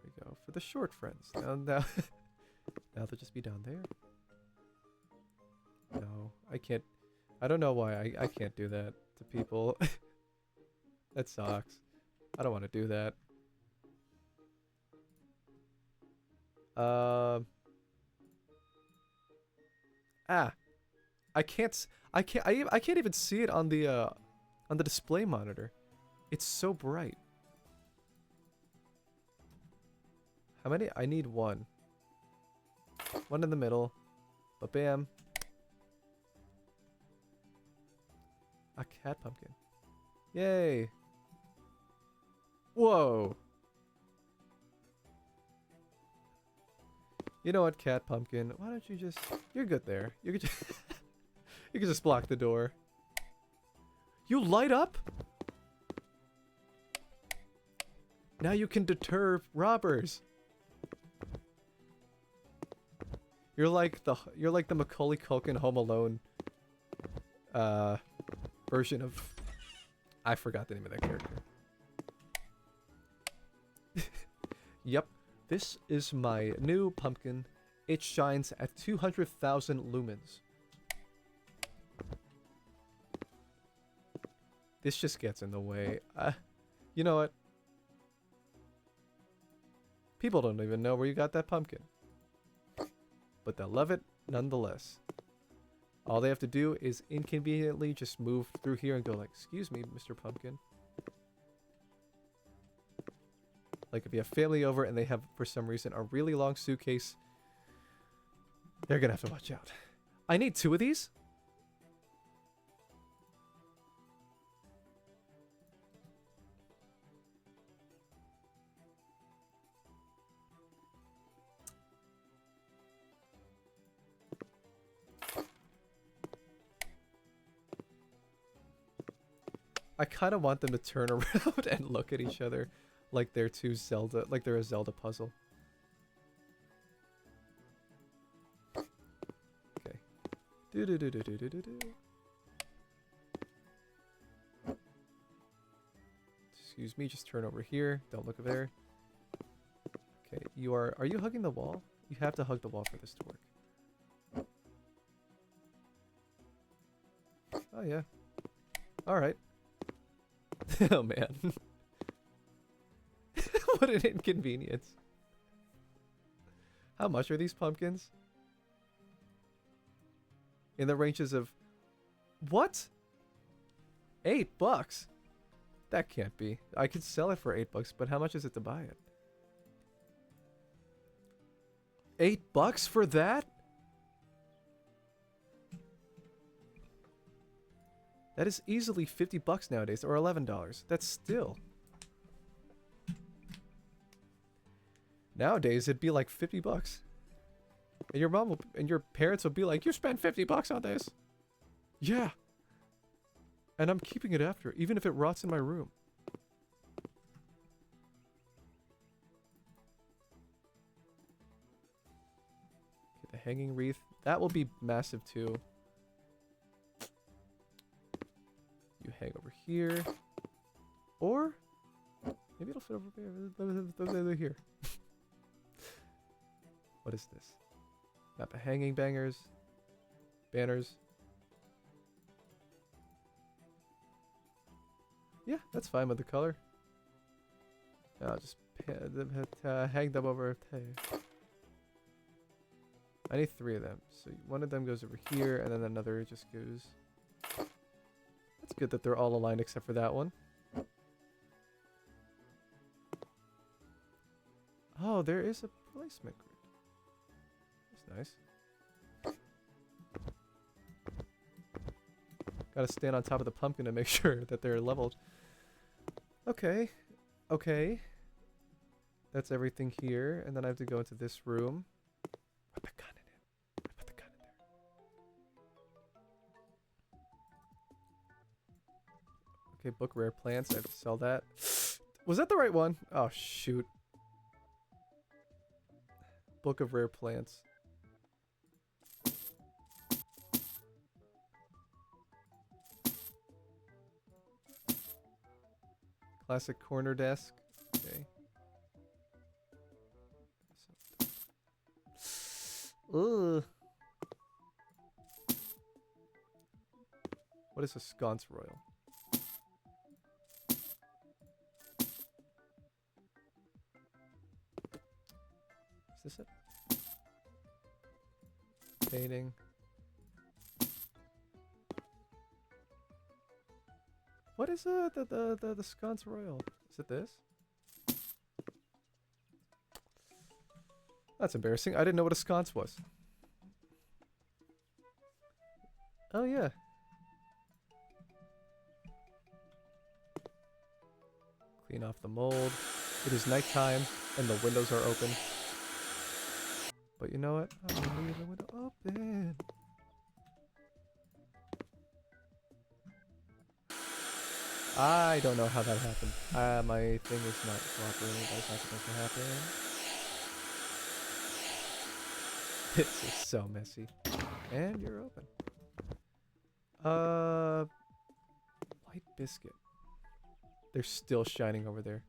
we go. For the short friends. Now they'll just be down there. No, I can't. I don't know why I can't do that to people. That sucks. I don't want to do that. I can't even see it on the display monitor. It's so bright. How many? I need one. One in the middle. But bam. A cat pumpkin. Yay. Whoa. You know what, cat pumpkin? Why don't you just... You're good there. You could just... you could just block the door. You light up? Now you can deter robbers. You're like the Macaulay Culkin Home Alone version of... I forgot the name of that character. Yep. This is my new pumpkin. It shines at 200,000 lumens. This just gets in the way. You know what? People don't even know where you got that pumpkin. But they'll love it nonetheless. All they have to do is inconveniently just move through here and go like, "Excuse me, Mr. Pumpkin." Like if you have family over and they have, for some reason, a really long suitcase, they're gonna have to watch out. I need 2 of these? I kind of want them to turn around and look at each other like they're two Zelda, like they're a Zelda puzzle. Okay. Do do do do do do do do. Excuse me, just turn over here. Don't look over there. Okay, you are you hugging the wall? You have to hug the wall for this to work. Oh yeah. Alright. Oh man. What an inconvenience. How much are these pumpkins? In the ranges of... What? $8? That can't be. I could sell it for $8, but how much is it to buy it? $8 for that? That is easily $50 nowadays, or $11. That's still... Nowadays, it'd be like $50. And your mom will, and your parents will be like, you spent $50 on this. Yeah. And I'm keeping it after, even if it rots in my room. Okay, the hanging wreath. That will be massive too. You hang over here. Or, maybe it'll fit over here. What is this? Map of hanging bangers. Banners. Yeah, that's fine with the color. I'll just hang them over. I need 3 of them. So one of them goes over here, and then another just goes... That's good that they're all aligned except for that one. Oh, there is a placement grid. That's nice. Gotta stand on top of the pumpkin to make sure that they're leveled. Okay. Okay. That's everything here. And then I have to go into this room. Put the gun in it. Put the gun in there. Okay, book rare plants. I have to sell that. Was that the right one? Oh, shoot. Book of rare plants. Classic corner desk. Okay. Ugh. What is a sconce royal? Is this it? Painting. What is the sconce royal? Is it this? That's embarrassing. I didn't know what a sconce was. Oh yeah. Clean off the mold. It is nighttime and the windows are open. But you know what? I'm gonna leave the window open. I don't know how that happened. My thing is not cooperating. That's not supposed to happen. This is so messy. And you're open. White biscuit. They're still shining over there.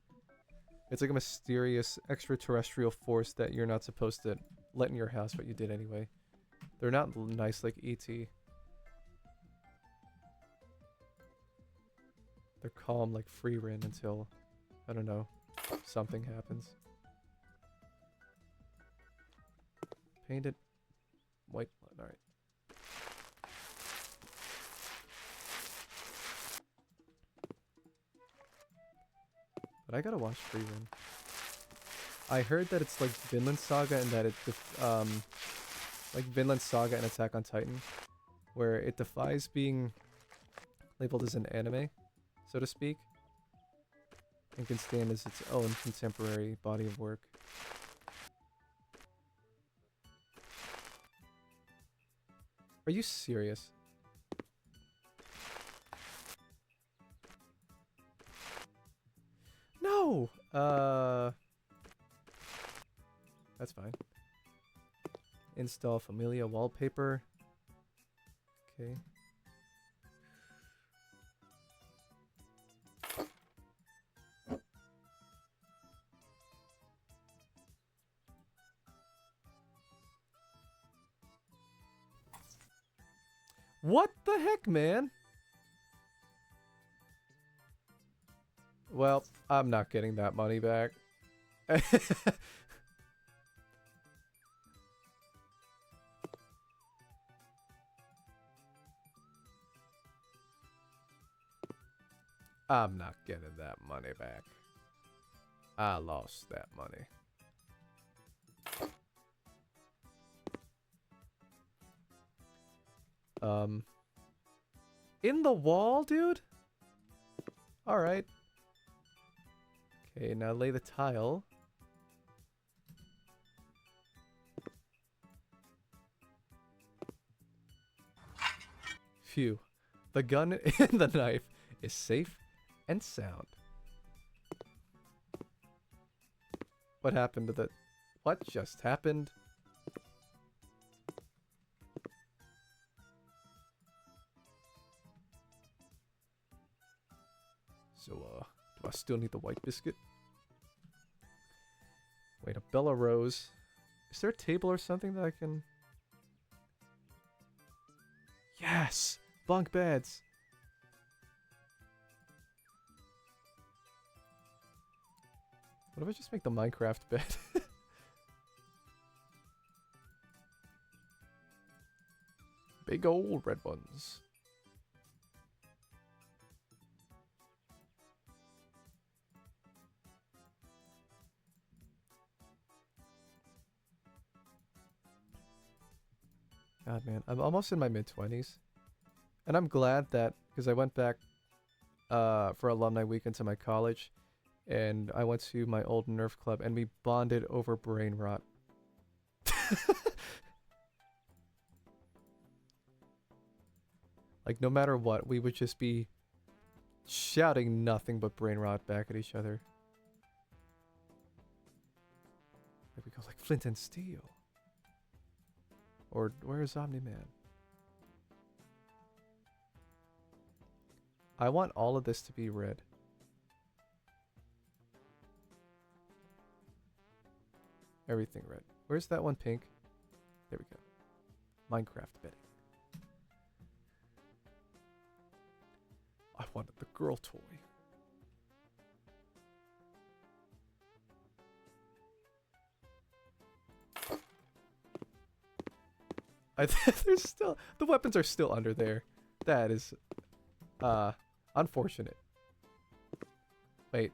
It's like a mysterious extraterrestrial force that you're not supposed to let in your house, but you did anyway. They're not nice like E.T. They're calm like free rin until, I don't know, something happens. Paint it white. Alright. But I gotta watch free rin. I heard that it's like Vinland Saga and that it, like Vinland Saga and Attack on Titan, where it defies being labeled as an anime, so to speak, and can stand as its own contemporary body of work. Are you serious? No! That's fine. Install Familia wallpaper. Okay. What the heck, man? Well, I'm not getting that money back. I'm not getting that money back. I lost that money. In the wall, dude? Alright. Okay, now lay the tile. Phew. The gun and the knife is safe and sound. What happened to the... What just happened? So, do I still need the white biscuit? Wait, a Bella Rose. Is there a table or something that I can... Yes! Bunk beds! What if I just make the Minecraft bed? Big old red ones. God, man. I'm almost in my mid-20s. And I'm glad that... Because I went back for alumni weekend to my college. And I went to my old Nerf club. And we bonded over brain rot. Like, no matter what, we would just be shouting nothing but brain rot back at each other. There we go, like Flint and Steel. Or, where is Omni-Man? I want all of this to be red. Everything red. Where's that one pink? There we go. Minecraft bedding. I wanted the girl toy. There's still... The weapons are still under there. That is... unfortunate. Wait.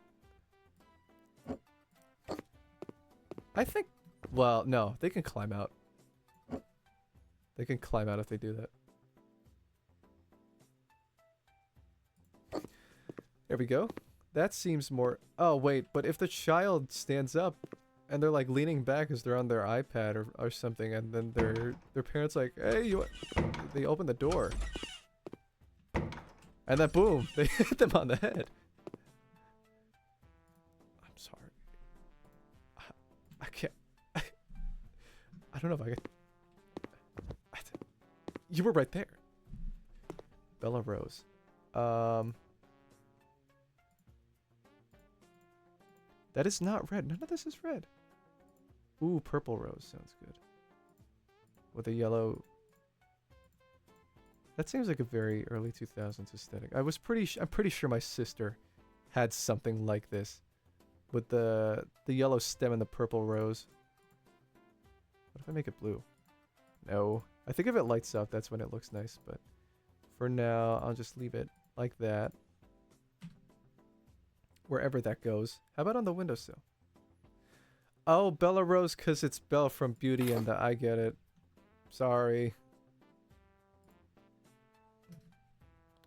I think... Well, no. They can climb out. They can climb out if they do that. There we go. That seems more... Oh, wait. But if the child stands up and they're like leaning back as they're on their iPad or something, and then their parents like, hey, you... They open the door. And then boom, they hit them on the head. I'm sorry. I can't... I don't know if I could... You were right there. Bella Rose. That is not red. None of this is red. Ooh, purple rose sounds good. With a yellow... That seems like a very early 2000s aesthetic. I'm pretty sure my sister had something like this. With the yellow stem and the purple rose. What if I make it blue? No. I think if it lights up, that's when it looks nice. But for now, I'll just leave it like that. Wherever that goes. How about on the windowsill? Oh, Bella Rose, because it's Belle from Beauty and I get it. Sorry.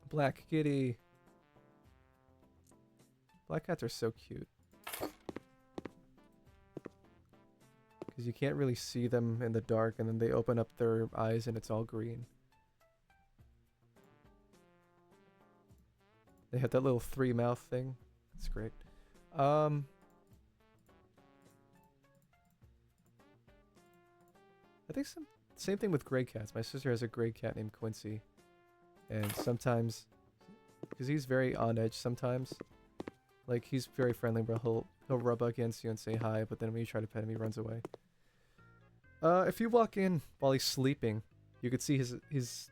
Black kitty. Black cats are so cute. Because you can't really see them in the dark, and then they open up their eyes and it's all green. They have that little three mouth thing. It's great. I think same thing with gray cats. My sister has a gray cat named Quincy. And sometimes, because he's very on edge sometimes, like he's very friendly, but he'll rub against you and say hi, but then when you try to pet him, he runs away. If you walk in while he's sleeping, you could see his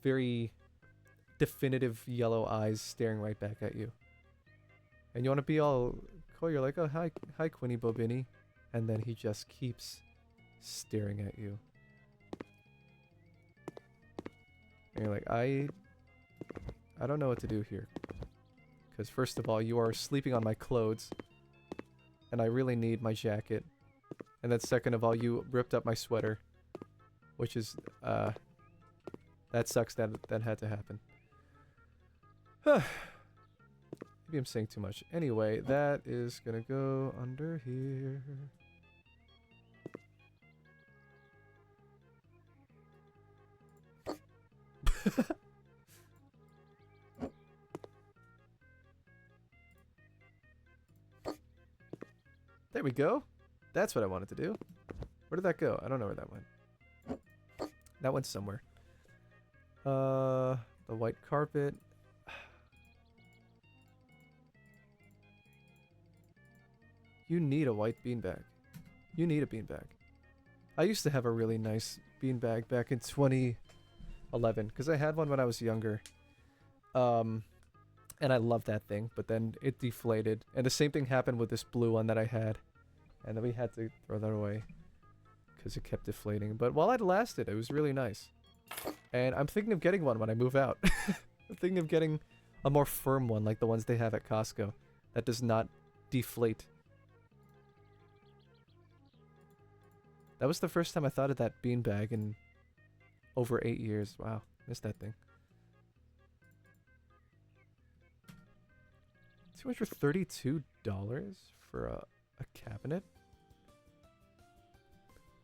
very definitive yellow eyes staring right back at you. And you want to be all cool, you're like, oh, hi Quinny Bobini. And then he just keeps staring at you. And you're like, I don't know what to do here. Because first of all, you are sleeping on my clothes. And I really need my jacket. And then second of all, you ripped up my sweater. Which is, that sucks that had to happen. Maybe I'm saying too much. Anyway, that is gonna go under here. There we go. That's what I wanted to do. Where did that go? I don't know where that went. That went somewhere. The white carpet. You need a white beanbag. You need a beanbag. I used to have a really nice beanbag back in 2011 because I had one when I was younger. And I loved that thing, but then it deflated. And the same thing happened with this blue one that I had. And then we had to throw that away because it kept deflating. But while it lasted, it was really nice. And I'm thinking of getting one when I move out. I'm thinking of getting a more firm one like the ones they have at Costco that does not deflate. That was the first time I thought of that beanbag in over 8 years. Wow, missed that thing. $232 for a cabinet?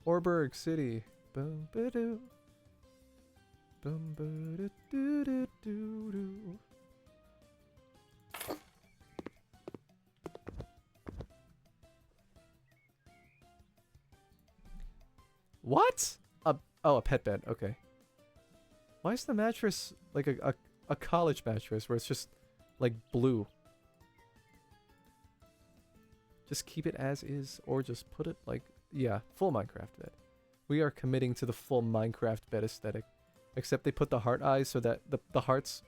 Orberg City. Boom ba doo. Boom ba doo doo doo doo doo. What? Oh, a pet bed. Okay. Why is the mattress like a college mattress where it's just like blue? Just keep it as is, or just put it like, yeah, full Minecraft bed. We are committing to the full Minecraft bed aesthetic. Except they put the heart eyes so that the hearts,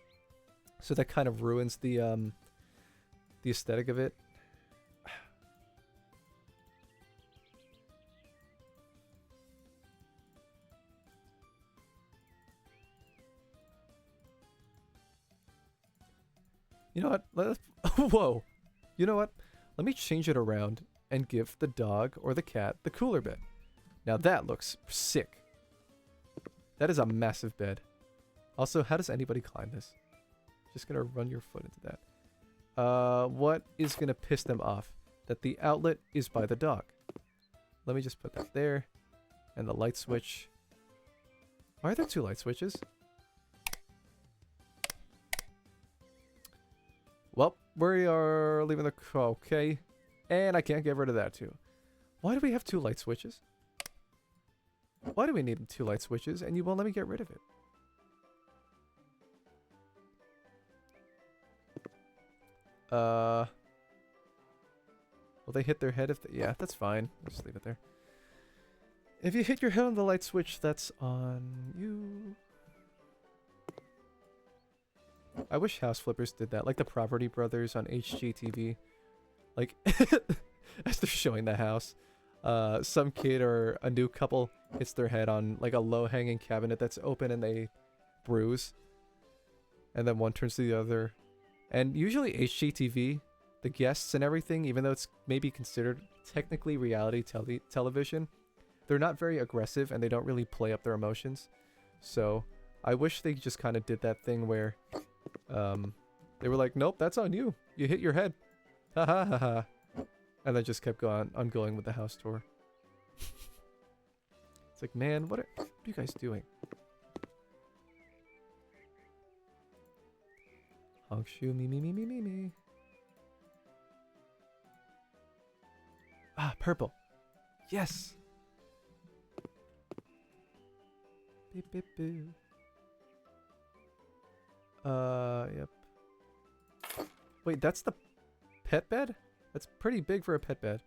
so that kind of ruins the aesthetic of it. You know what? Whoa. You know what? Let me change it around and give the dog or the cat the cooler bed. Now that looks sick. That is a massive bed. Also, how does anybody climb this? Just gonna run your foot into that. What is gonna piss them off? That the outlet is by the dog. Let me just put that there. And the light switch. Why are there 2 light switches? Well, we are leaving the... Okay. And I can't get rid of that too. Why do we have 2 light switches? Why do we need 2 light switches and you won't let me get rid of it? Will they hit their head if they... Yeah, that's fine. Just leave it there. If you hit your head on the light switch, that's on you. I wish House Flippers did that, like the Property Brothers on HGTV. Like, as they're showing the house, some kid or a new couple hits their head on like a low-hanging cabinet that's open and they bruise. And then one turns to the other. And usually HGTV, the guests and everything, even though it's maybe considered technically reality television, they're not very aggressive and they don't really play up their emotions. So I wish they just kind of did that thing where they were like, nope, that's on you. You hit your head. Ha ha ha ha. And then just kept ongoing with the house tour. It's like, man, what are you guys doing? Honk shoe, me, me, me, me, me, me. Ah, purple. Yes. Beep, beep, boo. Yep. Wait, that's the pet bed? That's pretty big for a pet bed.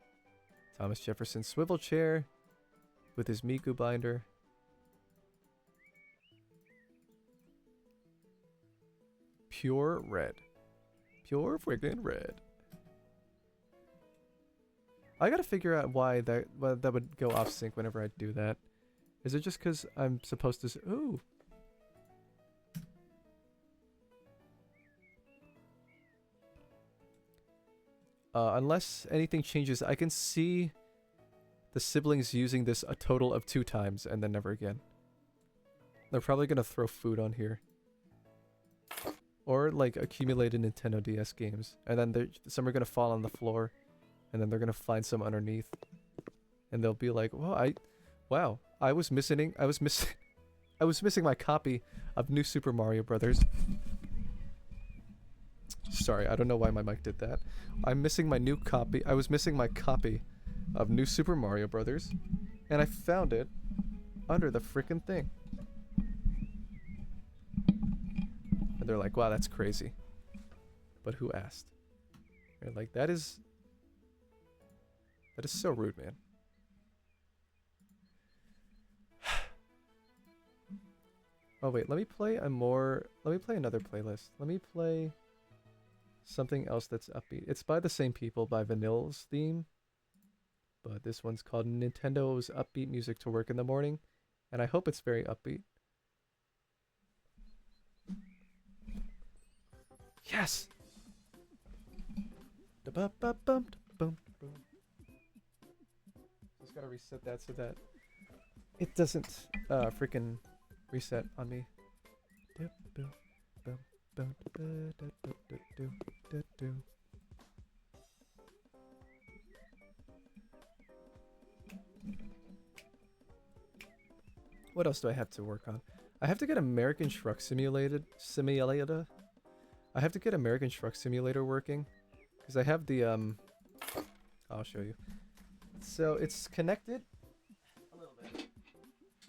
Thomas Jefferson swivel chair with his Miku binder. Pure red. Pure freaking red. I gotta figure out why that would go off sync whenever I do that. Is it just because I'm supposed to... Ooh. Unless anything changes, I can see the siblings using this a total of 2 times and then never again. They're probably gonna throw food on here. Or like accumulated Nintendo DS games. And then some are gonna fall on the floor. And then they're gonna find some underneath. And they'll be like, wow, I was missing my copy of New Super Mario Brothers. Sorry, I don't know why my mic did that. I was missing my copy of New Super Mario Brothers, and I found it under the frickin' thing. And they're like, wow, that's crazy. But who asked? They're like, that is so rude, man. Oh wait, let me play another playlist. Let me play something else that's upbeat. It's by the same people, by Vanille's theme. But this one's called Nintendo's Upbeat Music to Work in the Morning. And I hope it's very upbeat. Yes! Just gotta reset that so that it doesn't freaking reset on me. What else do I have to work on? I have to get American Truck Simulator. I have to get American Truck Simulator working because I have the I'll show you. So it's connected a little bit.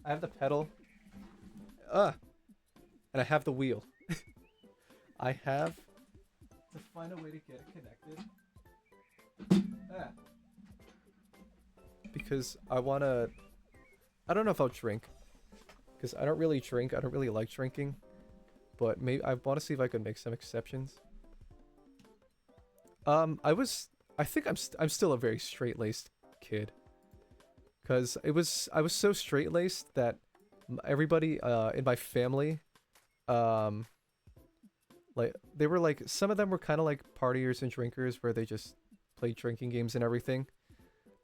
I have the pedal. And I have the wheel. I have to find a way to get it connected. Because I don't know if I'll drink. Because I don't really drink. I don't really like drinking. But maybe I want to see if I can make some exceptions. I think I'm still a very straight-laced kid. Because I was so straight-laced that everybody in my family, like they were like, some of them were kind of like partiers and drinkers where they just played drinking games and everything.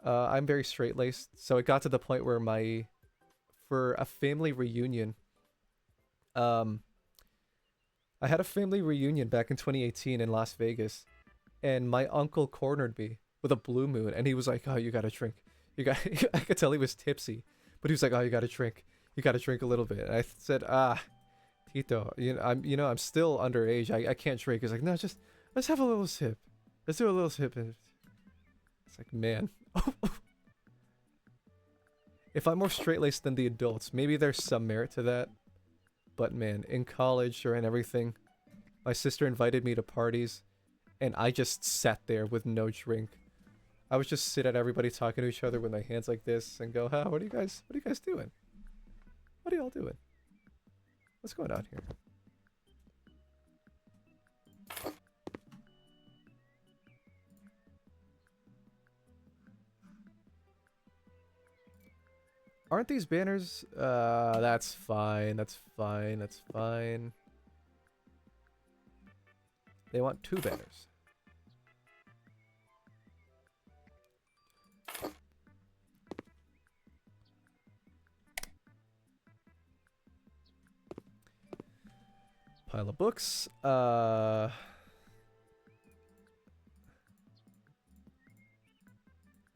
I'm very straight-laced, so it got to the point where for a family reunion, I had a family reunion back in 2018 in Las Vegas, and my uncle cornered me with a blue moon, and he was like, "Oh, you gotta drink. I could tell he was tipsy, but he was like, "Oh, you gotta drink. You gotta drink a little bit." And I said, Tito, I'm still underage. I can't drink." He's like, "No, let's have a little sip. Let's do a little sip." And it's like, man. If I'm more straight-laced than the adults, maybe there's some merit to that. But man, in college or in everything, my sister invited me to parties, and I just sat there with no drink. I would just sit at everybody talking to each other with my hands like this and go, what are you guys doing? What are y'all doing? What's going on here? Aren't these banners? That's fine. That's fine. That's fine. They want 2 banners. Pile of books. We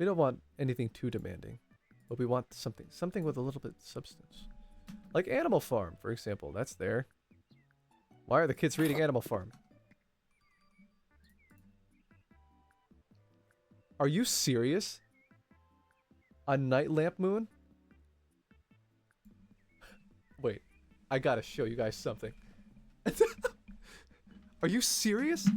don't want anything too demanding. But we want something with a little bit of substance. Like Animal Farm, for example. That's there. Why are the kids reading Animal Farm? Are you serious? A night lamp moon? Wait, I gotta show you guys something. Are you serious?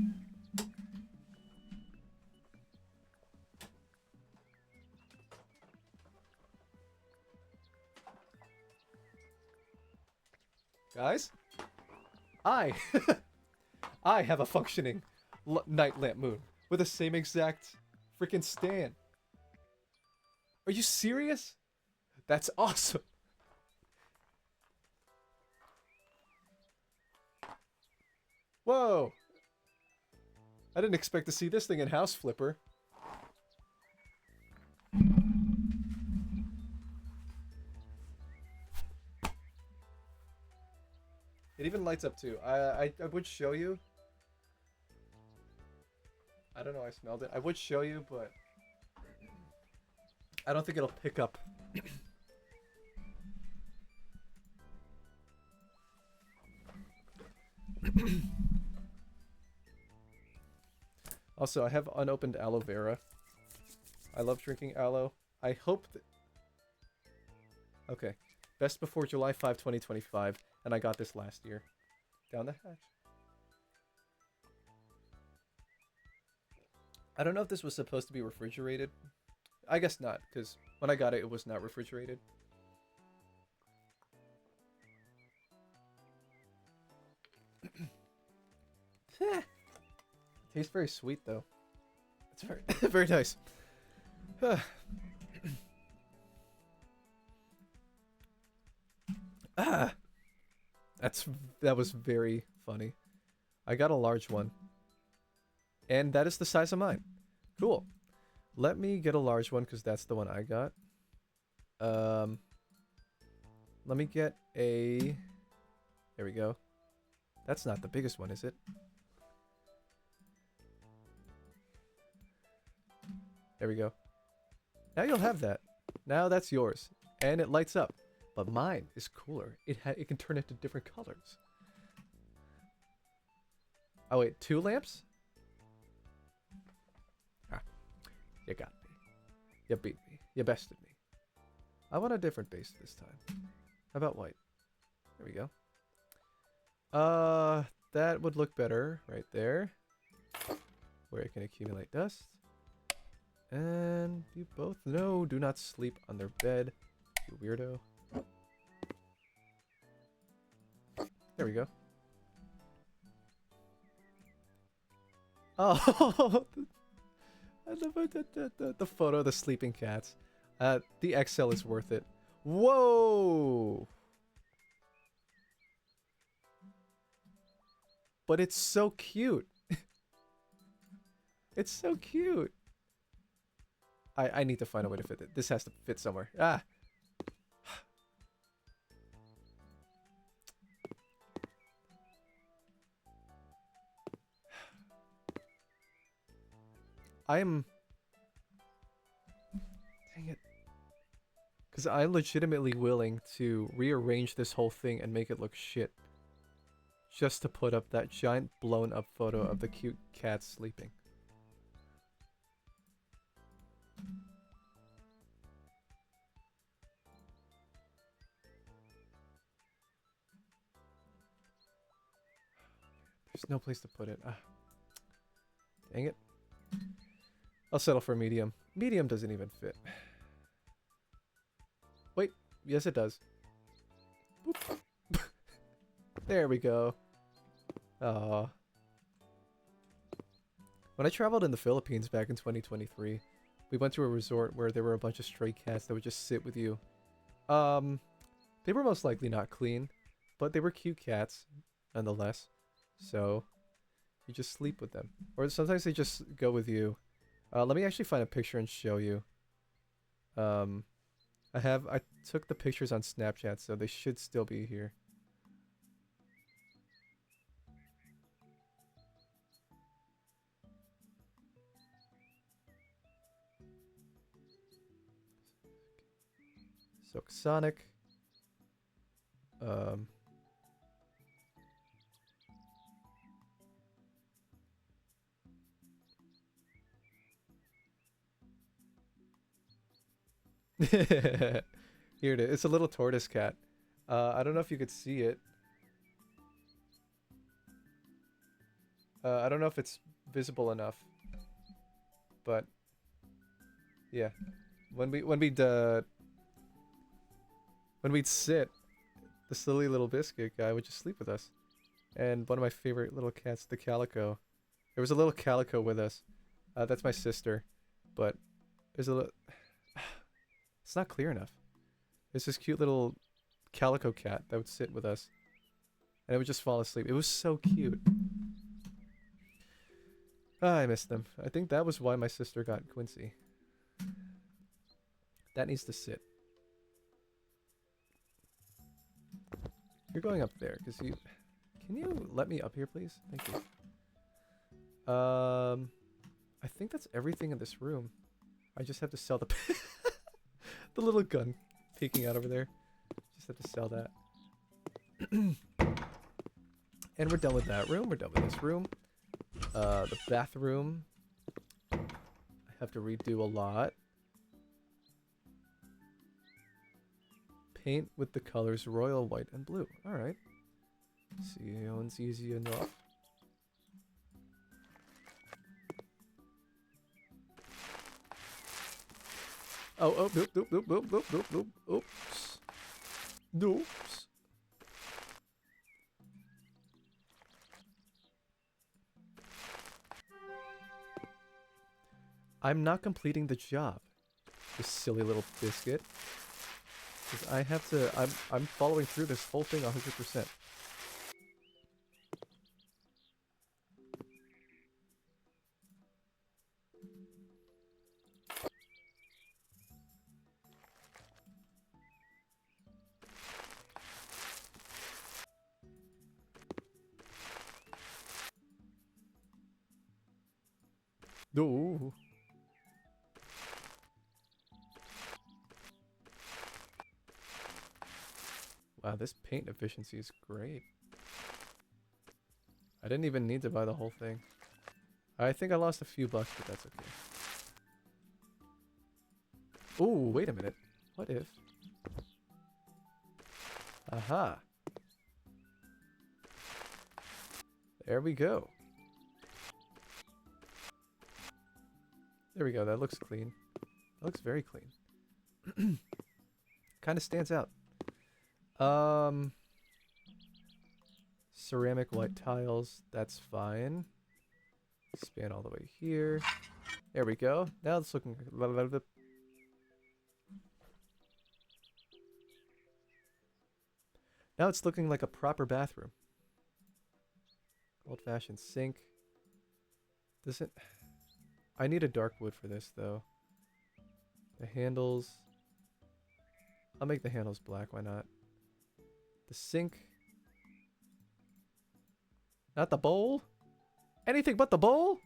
Guys? I have a functioning night lamp moon with the same exact freaking stand. Are you serious? That's awesome. Whoa. I didn't expect to see this thing in House Flipper. It even lights up too. I would show you. I don't know, I smelled it. I would show you, but I don't think it'll pick up. Also, I have unopened aloe vera. I love drinking aloe. I hope that... Okay. Best before July 5, 2025. And I got this last year. Down the hatch. I don't know if this was supposed to be refrigerated. I guess not, because when I got it, it was not refrigerated. Tastes very sweet, though. It's very, very nice. That was very funny. I got a large one. And that is the size of mine. Cool. Let me get a large one, because that's the one I got. Let me get a... There we go. That's not the biggest one, is it? There we go. Now you'll have that. Now that's yours. And it lights up. But mine is cooler. It can turn into different colors. Oh wait, 2 lamps? Ah, you got me. You beat me. You bested me. I want a different base this time. How about white? There we go. That would look better right there. Where it can accumulate dust. And you both know, do not sleep on their bed, you weirdo. There we go. Oh, I love the photo of the sleeping cats. The XL is worth it. Whoa! But it's so cute. It's so cute. I need to find a way to fit it. This has to fit somewhere. Ah! Dang it. Because I'm legitimately willing to rearrange this whole thing and make it look shit. Just to put up that giant blown up photo of the cute cat sleeping. There's no place to put it. Ah. Dang it. I'll settle for medium. Medium doesn't even fit. Wait. Yes, it does. Boop. There we go. Aww. When I traveled in the Philippines back in 2023, we went to a resort where there were a bunch of stray cats that would just sit with you. They were most likely not clean, but they were cute cats, nonetheless. So, you just sleep with them. Or sometimes they just go with you. Let me actually find a picture and show you. I took the pictures on Snapchat, so they should still be here. So Sonic. Here it is. It's a little tortoise cat. I don't know if you could see it. I don't know if it's visible enough. But yeah. When we'd sit, the silly little biscuit guy would just sleep with us. And one of my favorite little cats, the calico. There was a little calico with us. That's my sister. But there's a little... It's not clear enough. There's this cute little calico cat that would sit with us. And it would just fall asleep. It was so cute. I miss them. I think that was why my sister got Quincy. That needs to sit. You're going up there, because you... Can you let me up here, please? Thank you. I think that's everything in this room. I just have to sell the... the little gun peeking out over there. Just have to sell that. And we're done with that room. We're done with this room. The bathroom. I have to redo a lot. Paint with the colors royal, white, and blue. Alright. Sounds easy enough. Oh, nope, nope, nope, nope, nope, nope, nope, oops. Oops. I'm not completing the job, you silly little biscuit. Because I have to, I'm following through this whole thing 100%. No. Wow, this paint efficiency is great. I didn't even need to buy the whole thing. I think I lost a few bucks, but that's okay. Ooh, wait a minute. What if... Aha. There we go. There we go. That looks clean. That looks very clean. Kind of stands out. Ceramic white tiles. That's fine. Span all the way here. There we go. Now it's looking... Now it's looking like a proper bathroom. Old-fashioned sink. Doesn't... I need a dark wood for this, though. The handles... I'll make the handles black, why not? The sink... Not the bowl? Anything but the bowl?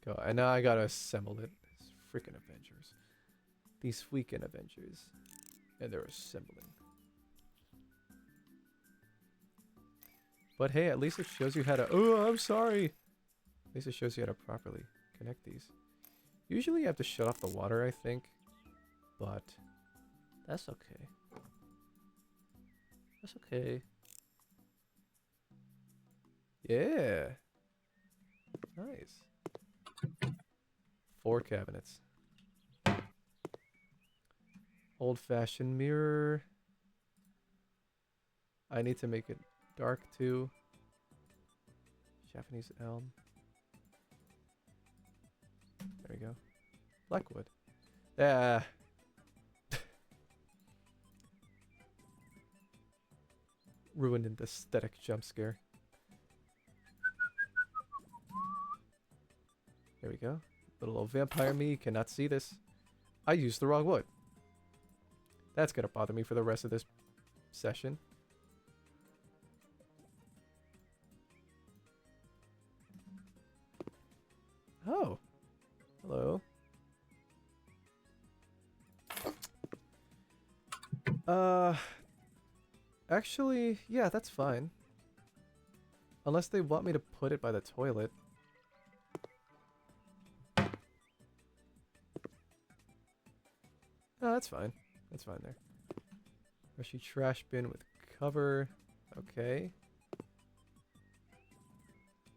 Go, and now I gotta assemble it. These freaking Avengers. These freaking Avengers. And they're assembling. But hey, at least it shows you how to... Oh, I'm sorry! At least it shows you how to properly connect these. Usually you have to shut off the water, I think. But... that's okay. That's okay. Yeah! Nice. 4 cabinets. Old-fashioned mirror. I need to make it dark too. Japanese elm. There we go. Blackwood. Yeah. Ruined an aesthetic jump scare. There we go. Little old vampire me cannot see this. I used the wrong wood. That's gonna bother me for the rest of this session. Oh. Hello. Actually, yeah, that's fine. Unless they want me to put it by the toilet. No, that's fine. That's fine there. Rushy trash bin with cover. Okay.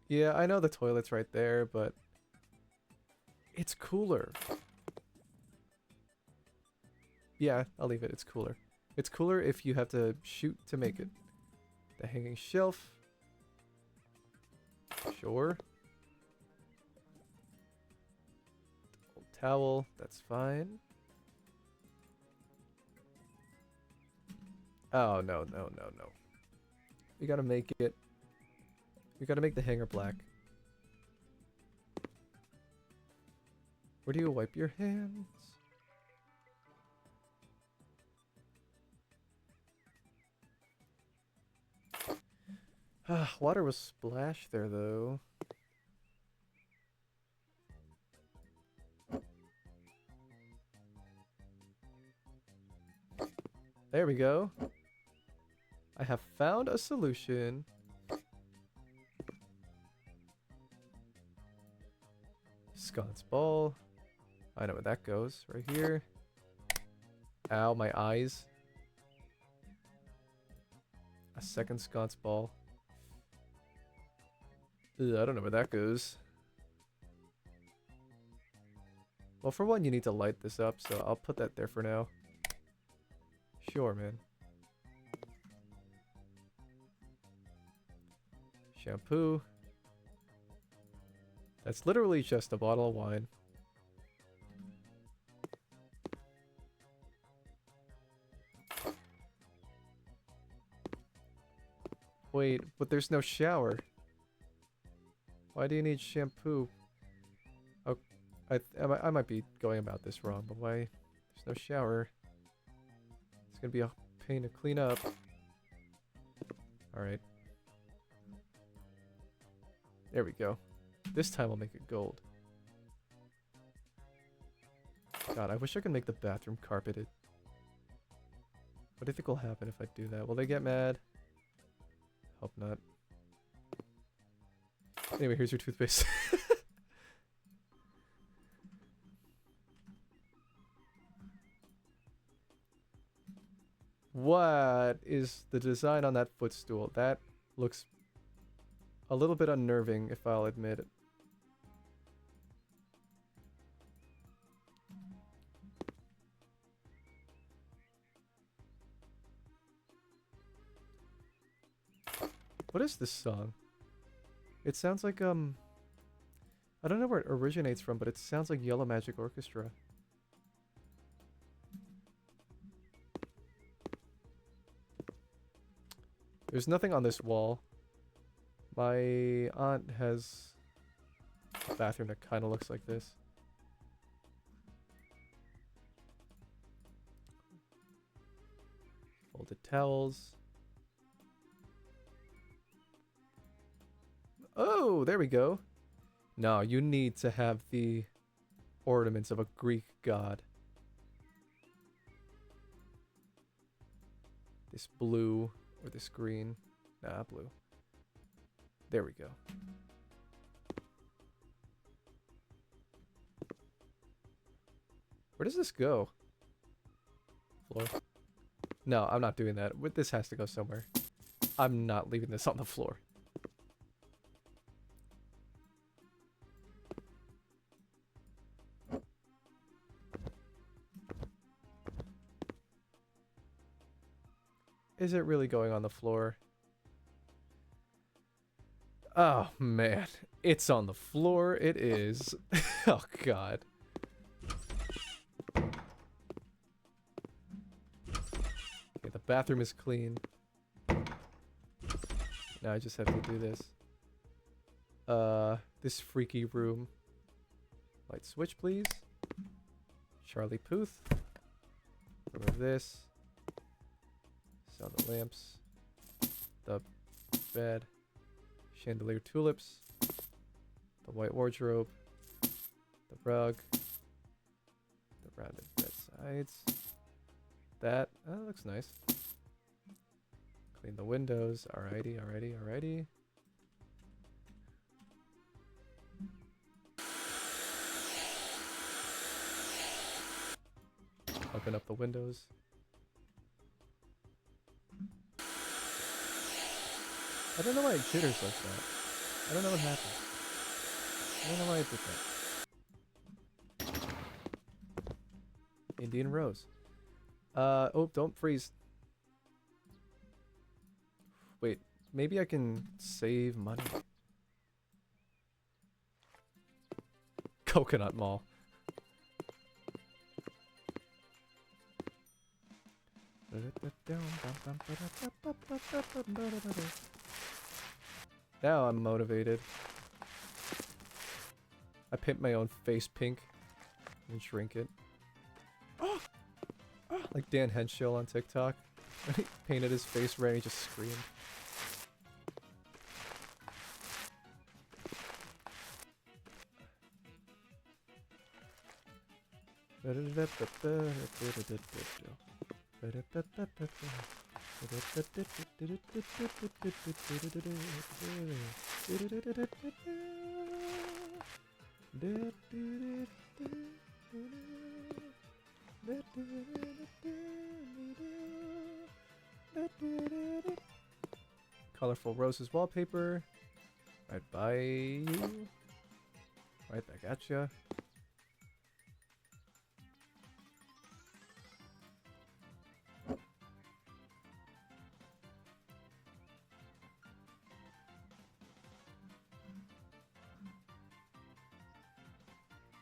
Yeah, I know the toilet's right there, but it's cooler. Yeah, I'll leave it. It's cooler. It's cooler if you have to shoot to make it. The hanging shelf. Sure. Old towel. That's fine. Oh, no, no, no, no. We gotta make it... We gotta make the hanger black. Where do you wipe your hands? Water was splashed there, though. There we go. I have found a solution. Sconce ball. I know where that goes. Right here. Ow, my eyes. A second sconce ball. Ugh, I don't know where that goes. Well, for one, you need to light this up, so I'll put that there for now. Sure, man. Shampoo. That's literally just a bottle of wine. Wait, but there's no shower. Why do you need shampoo? Oh, I might be going about this wrong, but why? There's no shower. It's gonna be a pain to clean up. Alright. There we go. This time I'll make it gold. God, I wish I could make the bathroom carpeted. What do you think will happen if I do that? Will they get mad? Hope not. Anyway, here's your toothpaste. What is the design on that footstool? That looks a little bit unnerving, if I'll admit it. What is this song? It sounds like, I don't know where it originates from, but it sounds like Yellow Magic Orchestra. There's nothing on this wall. My aunt has a bathroom that kind of looks like this. Folded towels. Oh, there we go. No, you need to have the ornaments of a Greek god. This blue or this green. Nah, blue. There we go. Where does this go? Floor. No, I'm not doing that. This has to go somewhere. I'm not leaving this on the floor. Is it really going on the floor? Oh, man. It's on the floor. It is. Oh, God. Okay, the bathroom is clean. Now I just have to do this. This freaky room. Light switch, please. Charlie Puth. Remove this. Sell the lamps. The bed. Chandelier tulips. The white wardrobe. The rug. The rounded bed sides. That looks nice. Clean the windows. Alrighty, alrighty, alrighty. Open up the windows. I don't know why it jitters like that. I don't know what happened. I don't know why I did that. Indian Rose. Oh, don't freeze. Wait, maybe I can save money. Coconut Mall. Now I'm motivated. I paint my own face pink and drink it. Like Dan Henshill on TikTok. When he painted his face red, he just screamed. Colorful roses wallpaper. Right by you. Right back at ya.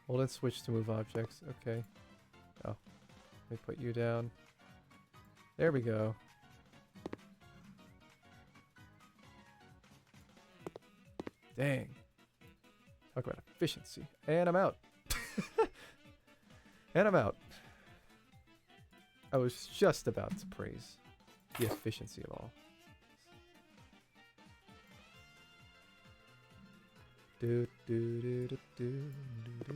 Hold and switch to move objects. Okay. Oh. Let me put you down. There we go. Dang. Talk about efficiency. And I'm out. And I'm out. I was just about to praise the efficiency of all. Do do do do do do do.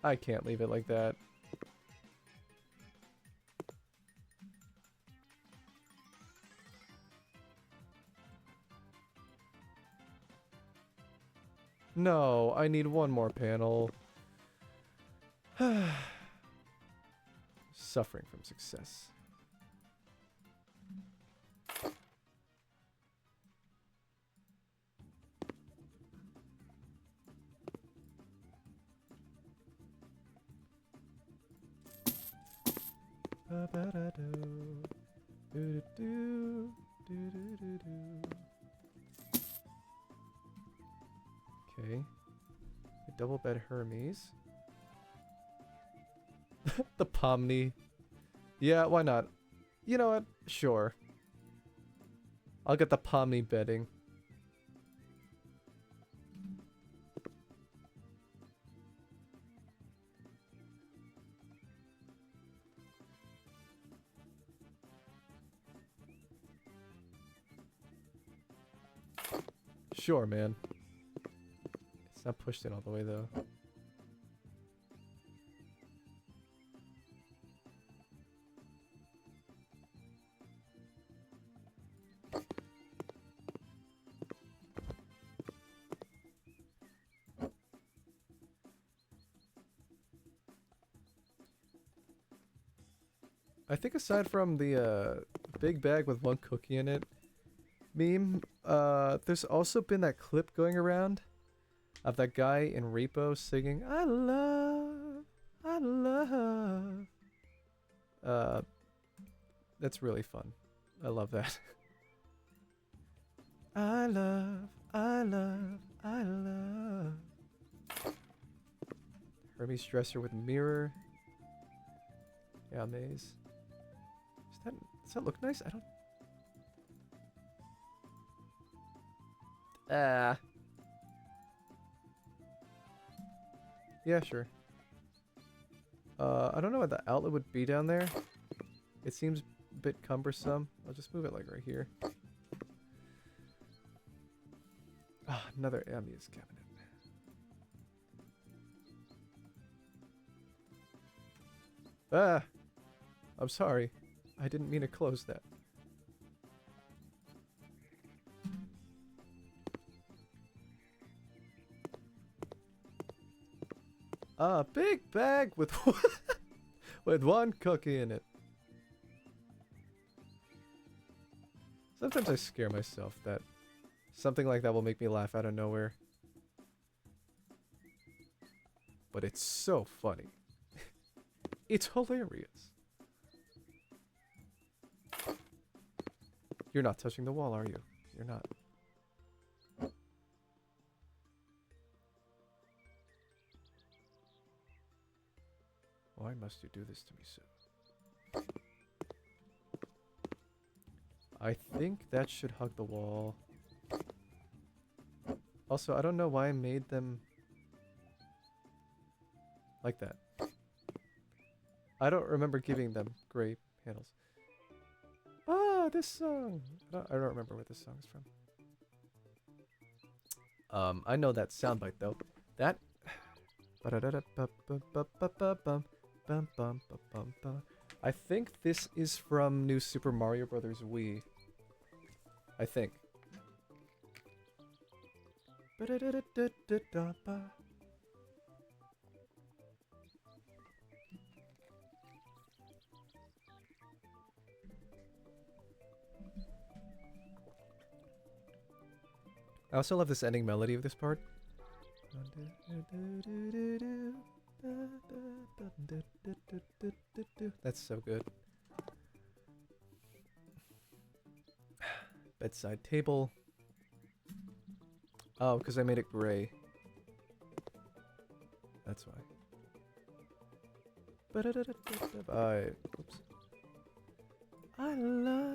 I can't leave it like that. No, I need one more panel. Suffering from success. Okay. A double bed Hermes. The Pomni. Yeah, why not? You know what? Sure. I'll get the Pomni bedding. Sure, man. It's not pushed in all the way, though. I think aside from the big bag with one cookie in it meme, there's also been that clip going around of that guy in Repo singing I love. That's really fun. I love that. I love. Hermes dresser with mirror. Yeah, maze. Does that look nice? I don't... Yeah, sure. I don't know what the outlet would be down there. It seems a bit cumbersome. I'll just move it like right here. Ah, another amuse cabinet. Ah! I'm sorry. I didn't mean to close that. A big bag with with one cookie in it. Sometimes I scare myself that something like that will make me laugh out of nowhere. But it's so funny. It's hilarious. You're not touching the wall, are you? You're not. Why must you do this to me so? I think that should hug the wall. Also, I don't know why I made them like that. I don't remember giving them gray handles. Ah, this song! I don't remember where this song is from. I know that soundbite though. That... I think this is from New Super Mario Bros. Wii. I think. I also love this ending melody of this part. That's so good. Bedside table. Oh, because I made it gray. That's why. Oops. I love.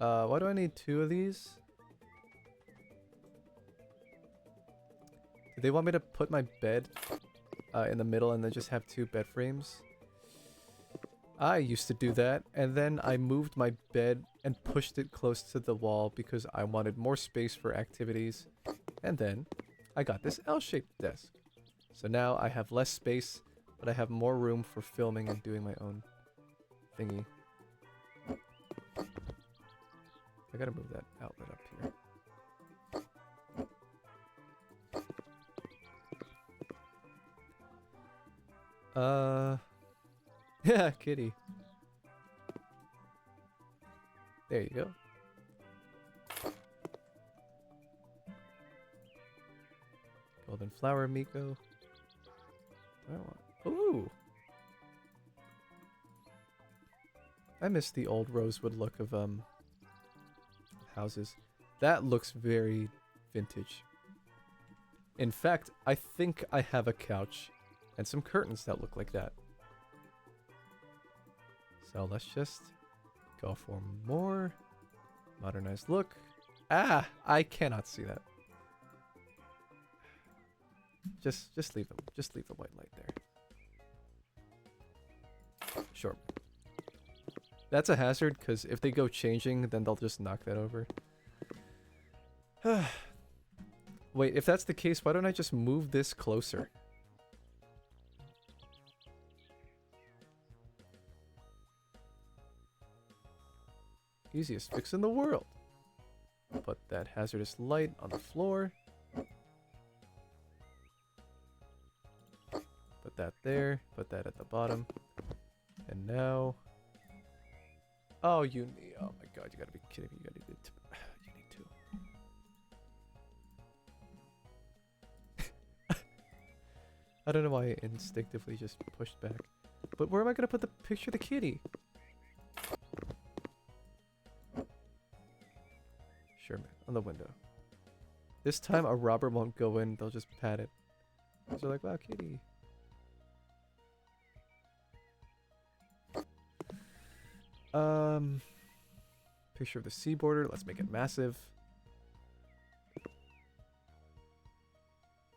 Why do I need 2 of these? Do they want me to put my bed in the middle and then just have 2 bed frames? I used to do that, and then I moved my bed and pushed it close to the wall because I wanted more space for activities. And then I got this L-shaped desk. So now I have less space, but I have more room for filming and doing my own thingy. I gotta move that outlet up here. Yeah, kitty. There you go. Golden flower, Miko. I want. Ooh. I miss the old rosewood look of houses. That looks very vintage. In fact, I think I have a couch and some curtains that look like that. So let's just go for more modernized look. Ah, I cannot see that. Just leave them. Just leave the white light there. Sure. That's a hazard because if they go changing, then they'll just knock that over. Wait, if that's the case, why don't I just move this closer? Easiest fix in the world. Put that hazardous light on the floor. Put that there. Put that at the bottom. And now... Oh, you need... Oh my god, you gotta be kidding me. You need to... I don't know why I instinctively just pushed back. But where am I gonna put the picture of the kitty? Sure, man. On the window. This time a robber won't go in, they'll just pat it. So they're like, wow, kitty. Picture of the sea border. Let's make it massive.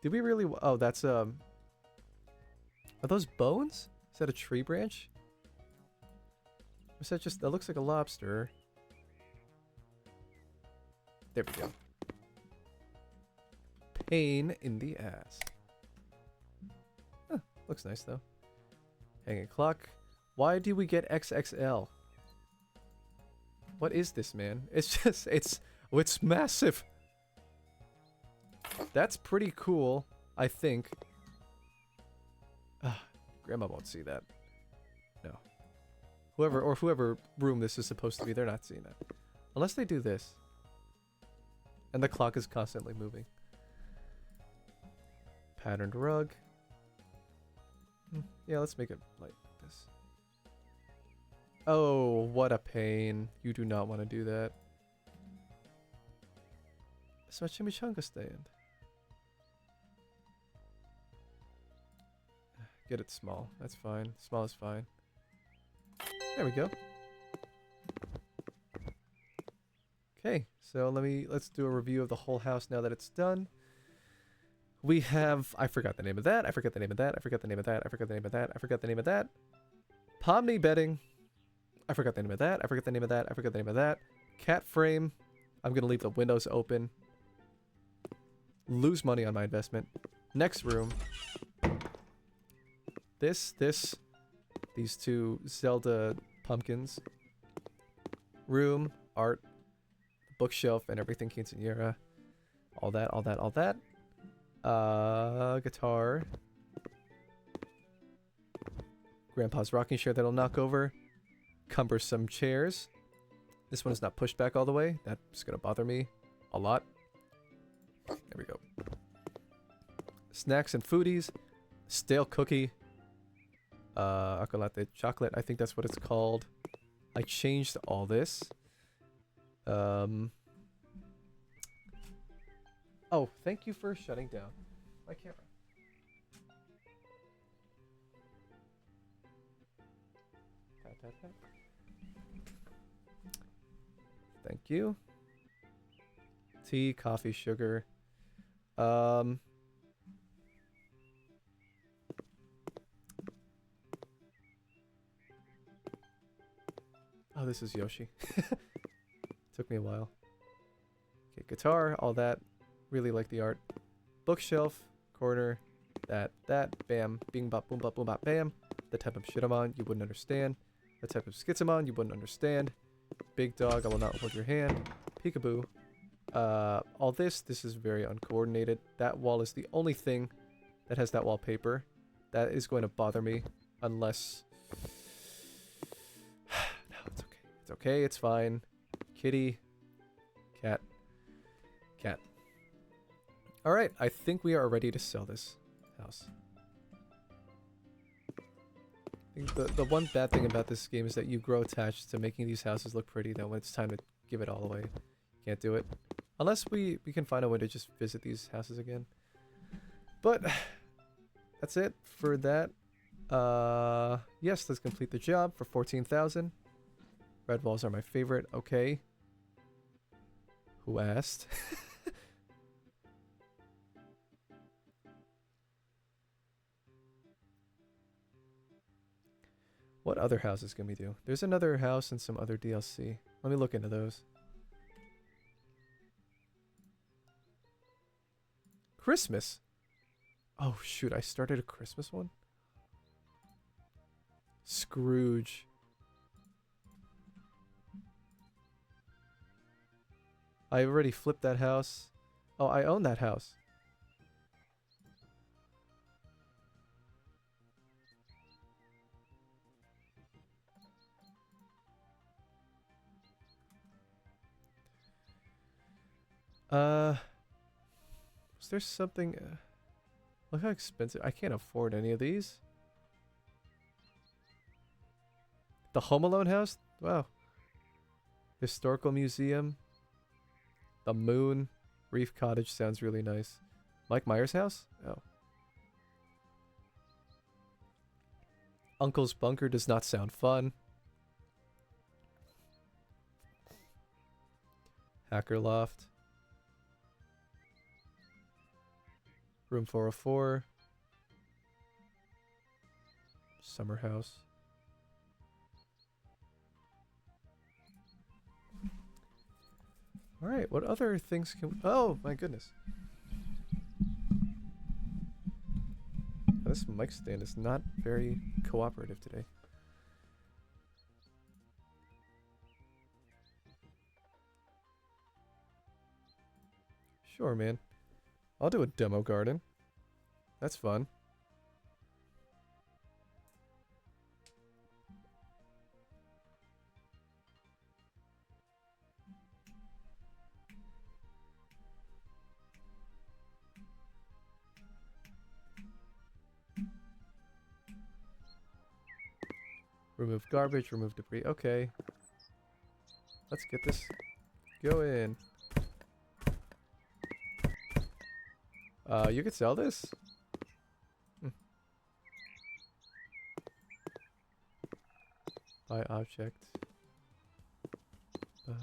Did we really... Oh, that's, Are those bones? Is that a tree branch? Or is that just... That looks like a lobster. There we go. Pain in the ass. Huh, looks nice, though. Hanging clock. Why do we get XXL? What is this, man? It's just, it's massive. That's pretty cool, I think. Grandma won't see that. No. Whoever room this is supposed to be, they're not seeing that. Unless they do this. And the clock is constantly moving. Patterned rug. Yeah, let's make it like this. Oh, what a pain. You do not want to do that. It's my chimichanga stand. Get it small. That's fine. Small is fine. There we go. Okay, so let's do a review of the whole house now that it's done. We have, I forgot the name of that, I forgot the name of that, I forgot the name of that, I forgot the name of that, I forgot the name of that. Pomni bedding. I forgot the name of that, I forgot the name of that, I forgot the name of that. Cat frame. I'm gonna leave the windows open. Lose money on my investment. Next room. These two Zelda pumpkins. Room, art, bookshelf, and everything quinceañera. All that. Guitar. Grandpa's rocking chair that'll knock over. Cumbersome chairs. This one is not pushed back all the way. That's gonna bother me a lot. There we go. Snacks and foodies. Stale cookie. Chocolate chocolate, I think that's what it's called. I changed all this. Oh, thank you for shutting down my camera. Tap, tap, tap. Thank you. Tea, coffee, sugar. Oh, this is Yoshi. Took me a while. Okay, guitar, all that. Really like the art. Bookshelf, corner, that, bam, bing bop, boom bop, bam. The type of shit I'm on, you wouldn't understand. The type of skits I'm on, you wouldn't understand. Big dog, I will not hold your hand. Peekaboo. All this is very uncoordinated. That wall is the only thing that has that wallpaper. That is going to bother me unless... No, it's okay. It's okay, it's fine. Kitty. Cat. Cat. Alright, I think we are ready to sell this house. I think the one bad thing about this game is that you grow attached to making these houses look pretty, then when it's time to give it all away, you can't do it. Unless we can find a way to just visit these houses again. But, that's it for that. Yes, let's complete the job for 14,000. Red walls are my favorite, okay. Who asked? What other houses can we do? There's another house and some other DLC. Let me look into those. Christmas? Oh shoot, I started a Christmas one? Scrooge. I already flipped that house. Oh, I own that house. Was there something... look how expensive... I can't afford any of these. The Home Alone house? Wow. Historical Museum. The Moon. Reef Cottage sounds really nice. Mike Myers house? Oh. Uncle's Bunker does not sound fun. Hacker Loft. Room 404. Summer House. Alright, what other things can we... Oh, my goodness. This mic stand is not very cooperative today. Sure, man. I'll do a demo garden. That's fun. Remove garbage, remove debris. Okay. Let's get this going. You could sell this? Buy object. Is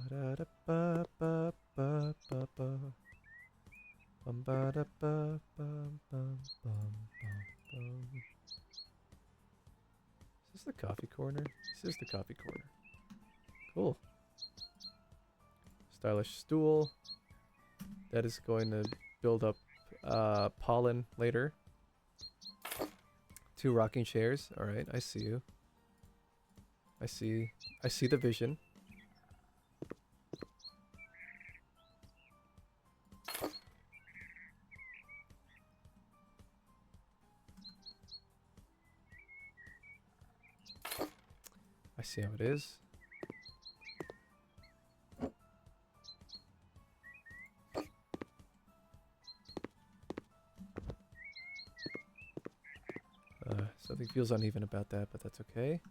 this the coffee corner? This is the coffee corner. Cool. Stylish stool. That is going to build up pollen later. 2 rocking chairs. Alright, I see you. I see the vision. I see how it is. Something feels uneven about that, but that's okay.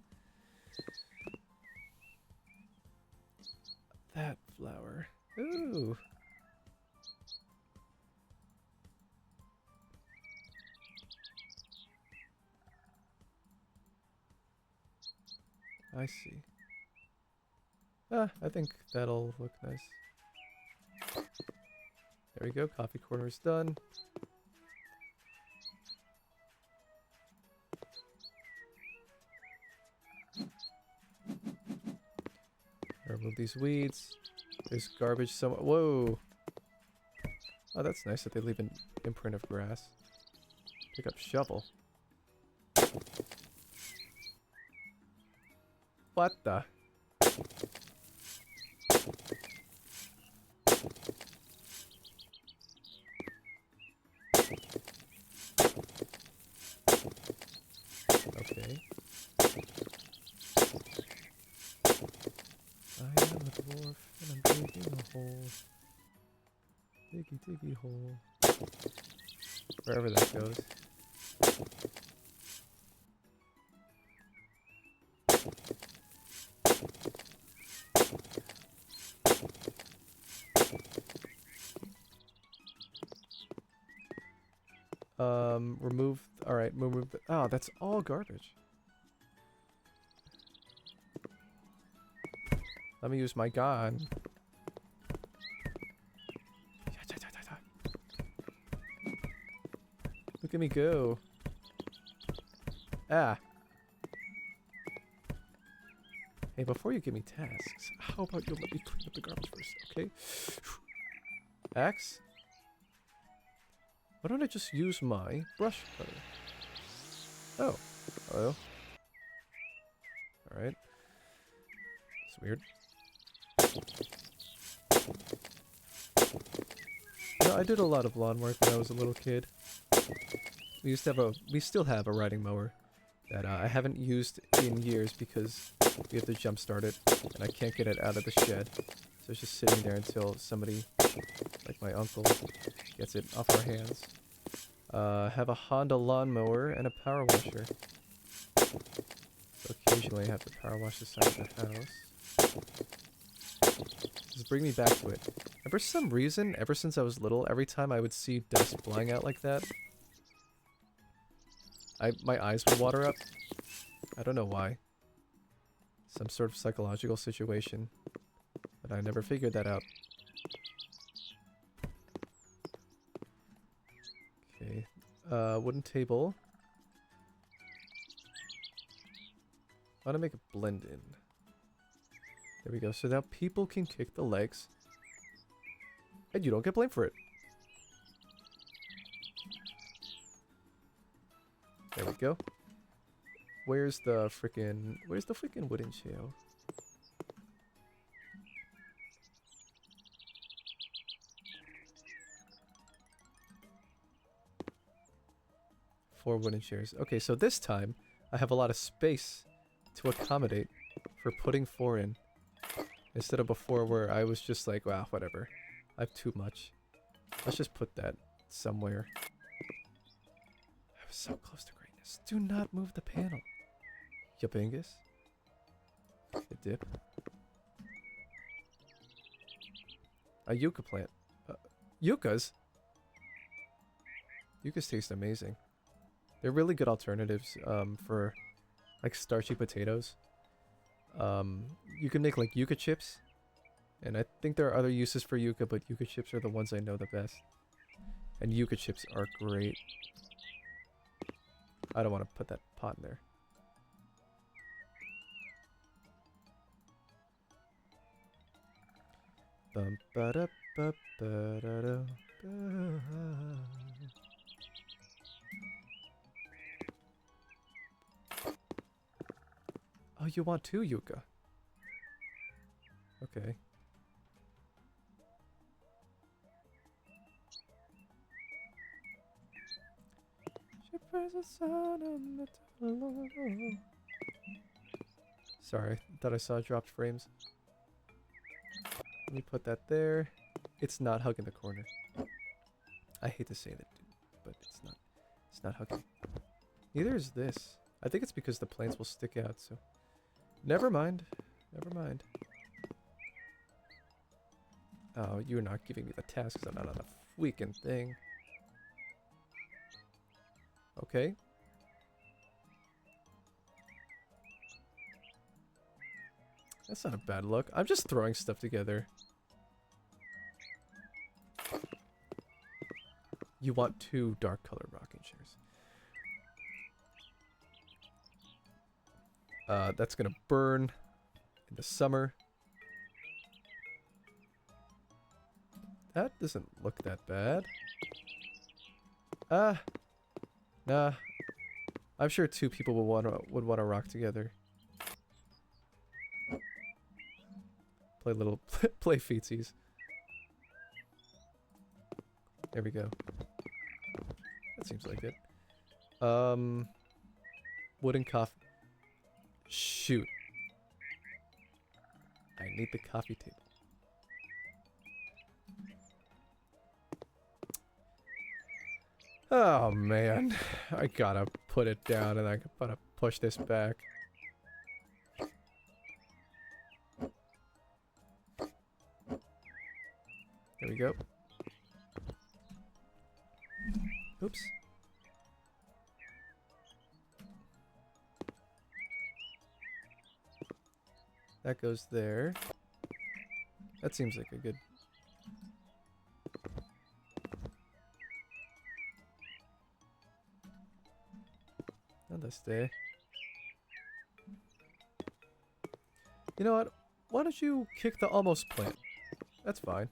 That flower. Ooh. I see. I think that'll look nice. There we go, coffee corner is done. Remove these weeds. There's garbage somewhere. Whoa! Oh, that's nice that they leave an imprint of grass. Pick up shovel. What the? Okay. I am a dwarf and I'm digging a hole. Diggy diggy hole. Wherever that goes. Remove. Alright, remove. Oh, that's all garbage. Let me use my gun. Look at me go. Ah. Hey, before you give me tasks, how about you let me clean up the garbage first, okay? Axe? Why don't I just use my brush cutter? Oh. Hello. Alright. It's weird. You know, I did a lot of lawn work when I was a little kid. We still have a riding mower that I haven't used in years because we have to jump start it and I can't get it out of the shed. So it's just sitting there until somebody, like my uncle, gets it off our hands. Have a Honda lawnmower and a power washer. So occasionally I have to power wash the side of the house. Just bring me back to it. And for some reason, ever since I was little, every time I would see dust flying out like that, my eyes would water up. I don't know why. Some sort of psychological situation. But I never figured that out. Okay. Wooden table. I want to make a blend in. There we go. So now people can kick the legs. And you don't get blamed for it. There we go. Where's the freaking wooden shell? 4 wooden chairs. Okay, so this time I have a lot of space to accommodate for putting 4 in. Instead of before where I was just like, wow, whatever. I have too much. Let's just put that somewhere. I was so close to greatness. Do not move the panel. Yabingus. A dip. A yucca plant. Yuccas? Yuccas taste amazing. They're really good alternatives for like starchy potatoes. You can make like yucca chips. And I think there are other uses for yucca, but yucca chips are the ones I know the best. And yucca chips are great. I don't want to put that pot in there. Bum ba da ba ba da da ba. Oh, you want 2 yucca? Okay. Sorry, thought I saw dropped frames. Let me put that there. It's not hugging the corner. I hate to say that, but it's not. It's not hugging. Neither is this. I think it's because the plants will stick out, so... Never mind. Never mind. Oh, you're not giving me the tasks. I'm not on the freaking thing. Okay. That's not a bad look. I'm just throwing stuff together. You want 2 dark colored rocking chairs. That's gonna burn in the summer. That doesn't look that bad. Nah. I'm sure 2 people would want to rock together. Play little play feetsies. There we go. That seems like it. Wooden coffee. Shoot. I need the coffee table. Oh man, I gotta put it down and I gotta push this back. There we go. Oops. That goes there. That seems like a good... On this day. You know what? Why don't you kick the almost plant? That's fine.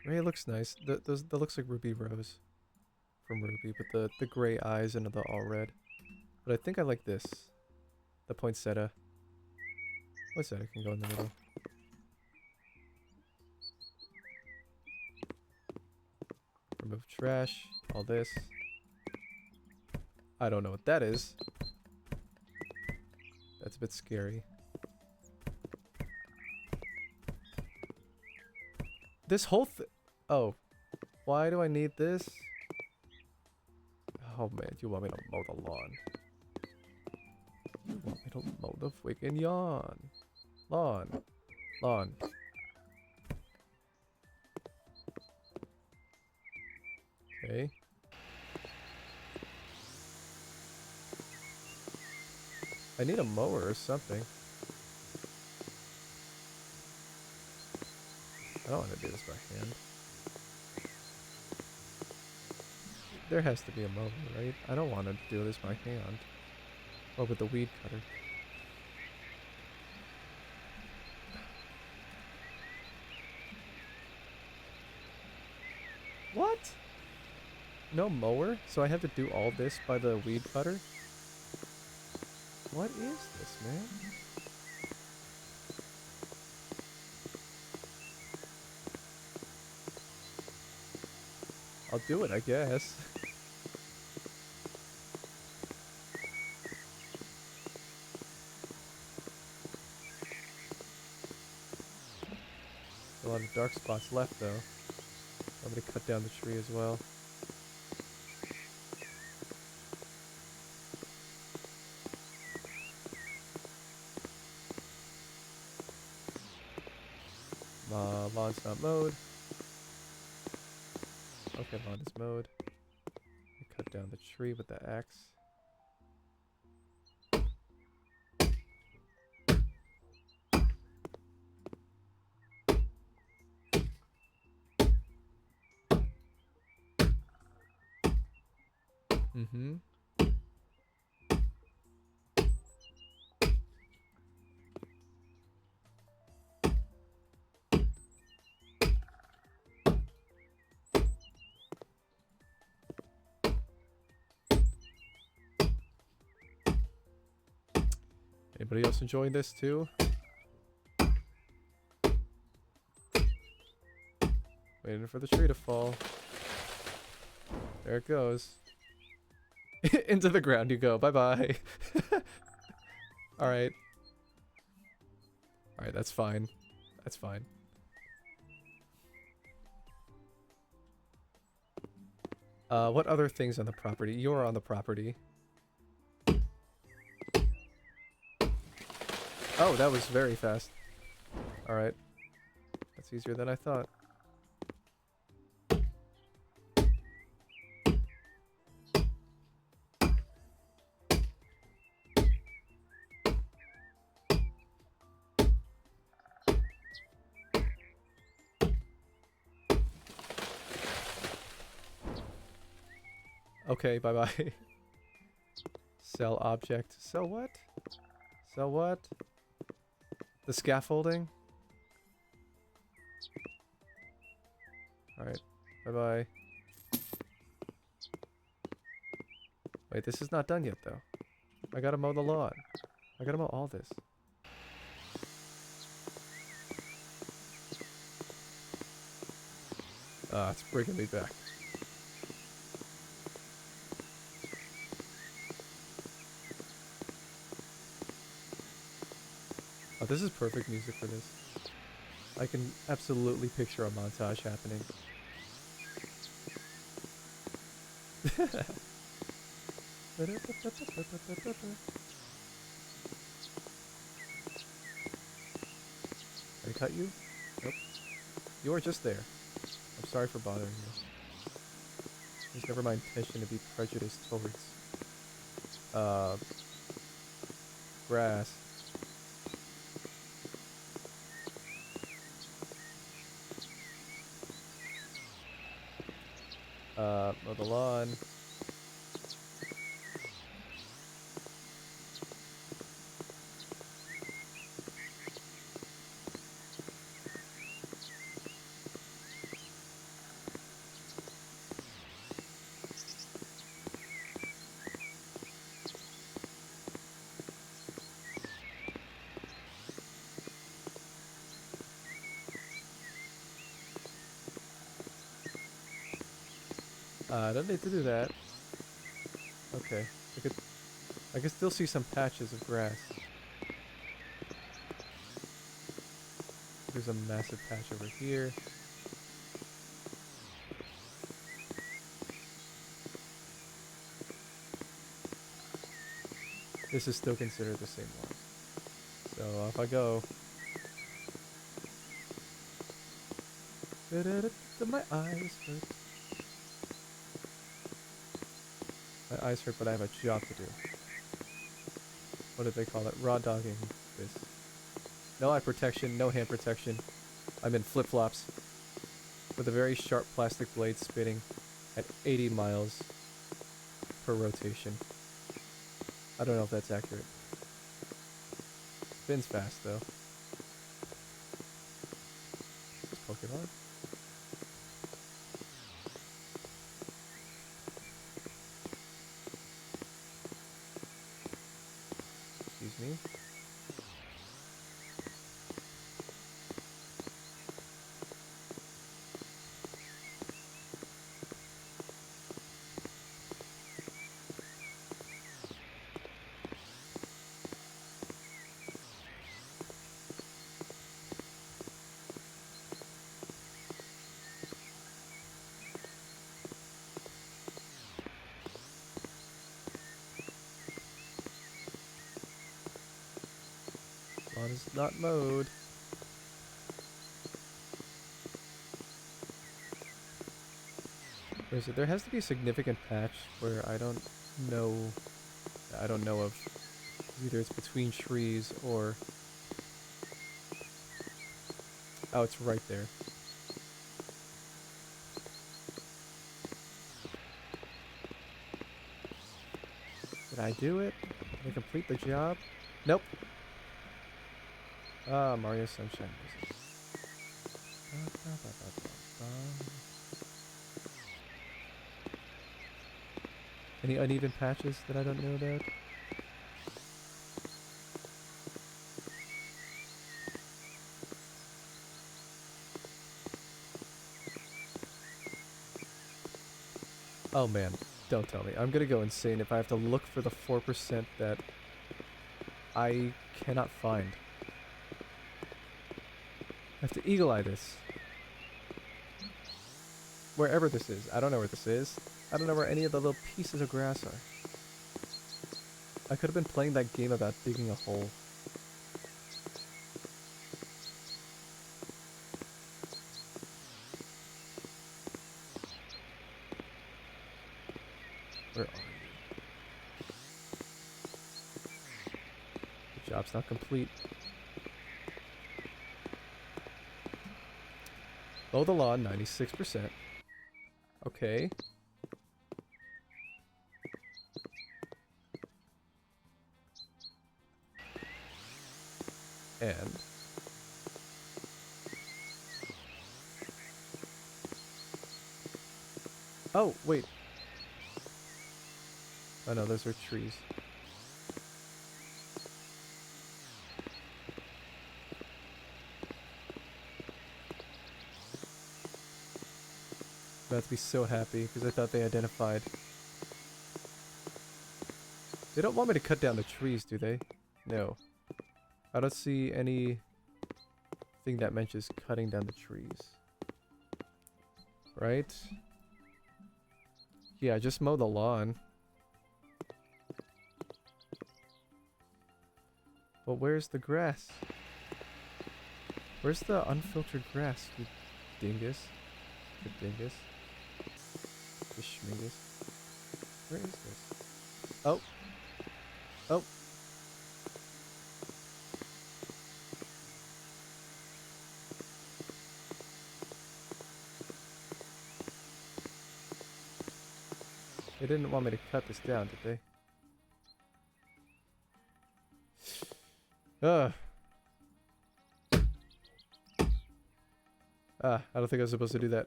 Gray looks nice. That looks like Ruby Rose from Ruby, but the gray eyes and the all red. But I think I like this. The poinsettia. Poinsettia can go in the middle. Remove trash. All this. I don't know what that is. That's a bit scary. This whole oh. Why do I need this? Oh man, you want me to mow the lawn. You want me to mow the freaking lawn. Lawn. Okay. I need a mower or something. I don't want to do this by hand. There has to be a mower, right? I don't want to do this by hand. Or with the weed cutter. What? No mower? So I have to do all this by the weed cutter? What is this, man? I'll do it, I guess. A lot of dark spots left, though. I'm gonna cut down the tree as well. Lawn's not mowed. Okay, lawn is mowed. Cut down the tree with the axe. Mm-hmm. Anybody else enjoying this too? Waiting for the tree to fall. There it goes. Into the ground you go. Bye-bye. Alright. Alright, that's fine. That's fine. What other things on the property? You're on the property. Oh, that was very fast. Alright. That's easier than I thought. Okay, bye-bye. Sell object. Sell what? Sell what? The scaffolding? Alright. Bye-bye. Wait, this is not done yet, though. I gotta mow the lawn. I gotta mow all this. Ah, it's bringing me back. Oh, this is perfect music for this. I can absolutely picture a montage happening. Did I cut you? Nope. You are just there. I'm sorry for bothering you. It's never my intention to be prejudiced towards grass. Mow the lawn. I don't need to do that. Okay. I could still see some patches of grass. There's a massive patch over here. This is still considered the same one. So off I go. My eyes hurt. My eyes hurt, but I have a job to do. What did they call it? Raw dogging this. No eye protection, no hand protection. I'm in flip-flops with a very sharp plastic blade spinning at 80 miles per rotation. I don't know if that's accurate. Spins fast, though. Pokemon? me. Lawn is not mowed. Where is it? There has to be a significant patch where I don't know of. Either it's between trees or... Oh, it's right there. Did I do it? Did I complete the job? Nope. Ah, Mario Sunshine music. Any uneven patches that I don't know about? Oh man, don't tell me. I'm gonna go insane if I have to look for the 4% that I cannot find. I have to eagle eye this. Wherever this is. I don't know where this is. I don't know where any of the little pieces of grass are. I could have been playing that game about digging a hole. Where are you? The job's not complete. Mow the lawn, 96%. Okay. And... Oh, wait. Oh no, those are trees. I'm about to be so happy because I thought they identified. They don't want me to cut down the trees, do they? No. I don't see anything that mentions cutting down the trees. Right? Yeah, just mow the lawn. But where's the grass? Where's the unfiltered grass, you dingus? The dingus. The schmingus. Where is this? Oh. Oh. They didn't want me to cut this down, did they? Ugh. Ah, I don't think I was supposed to do that.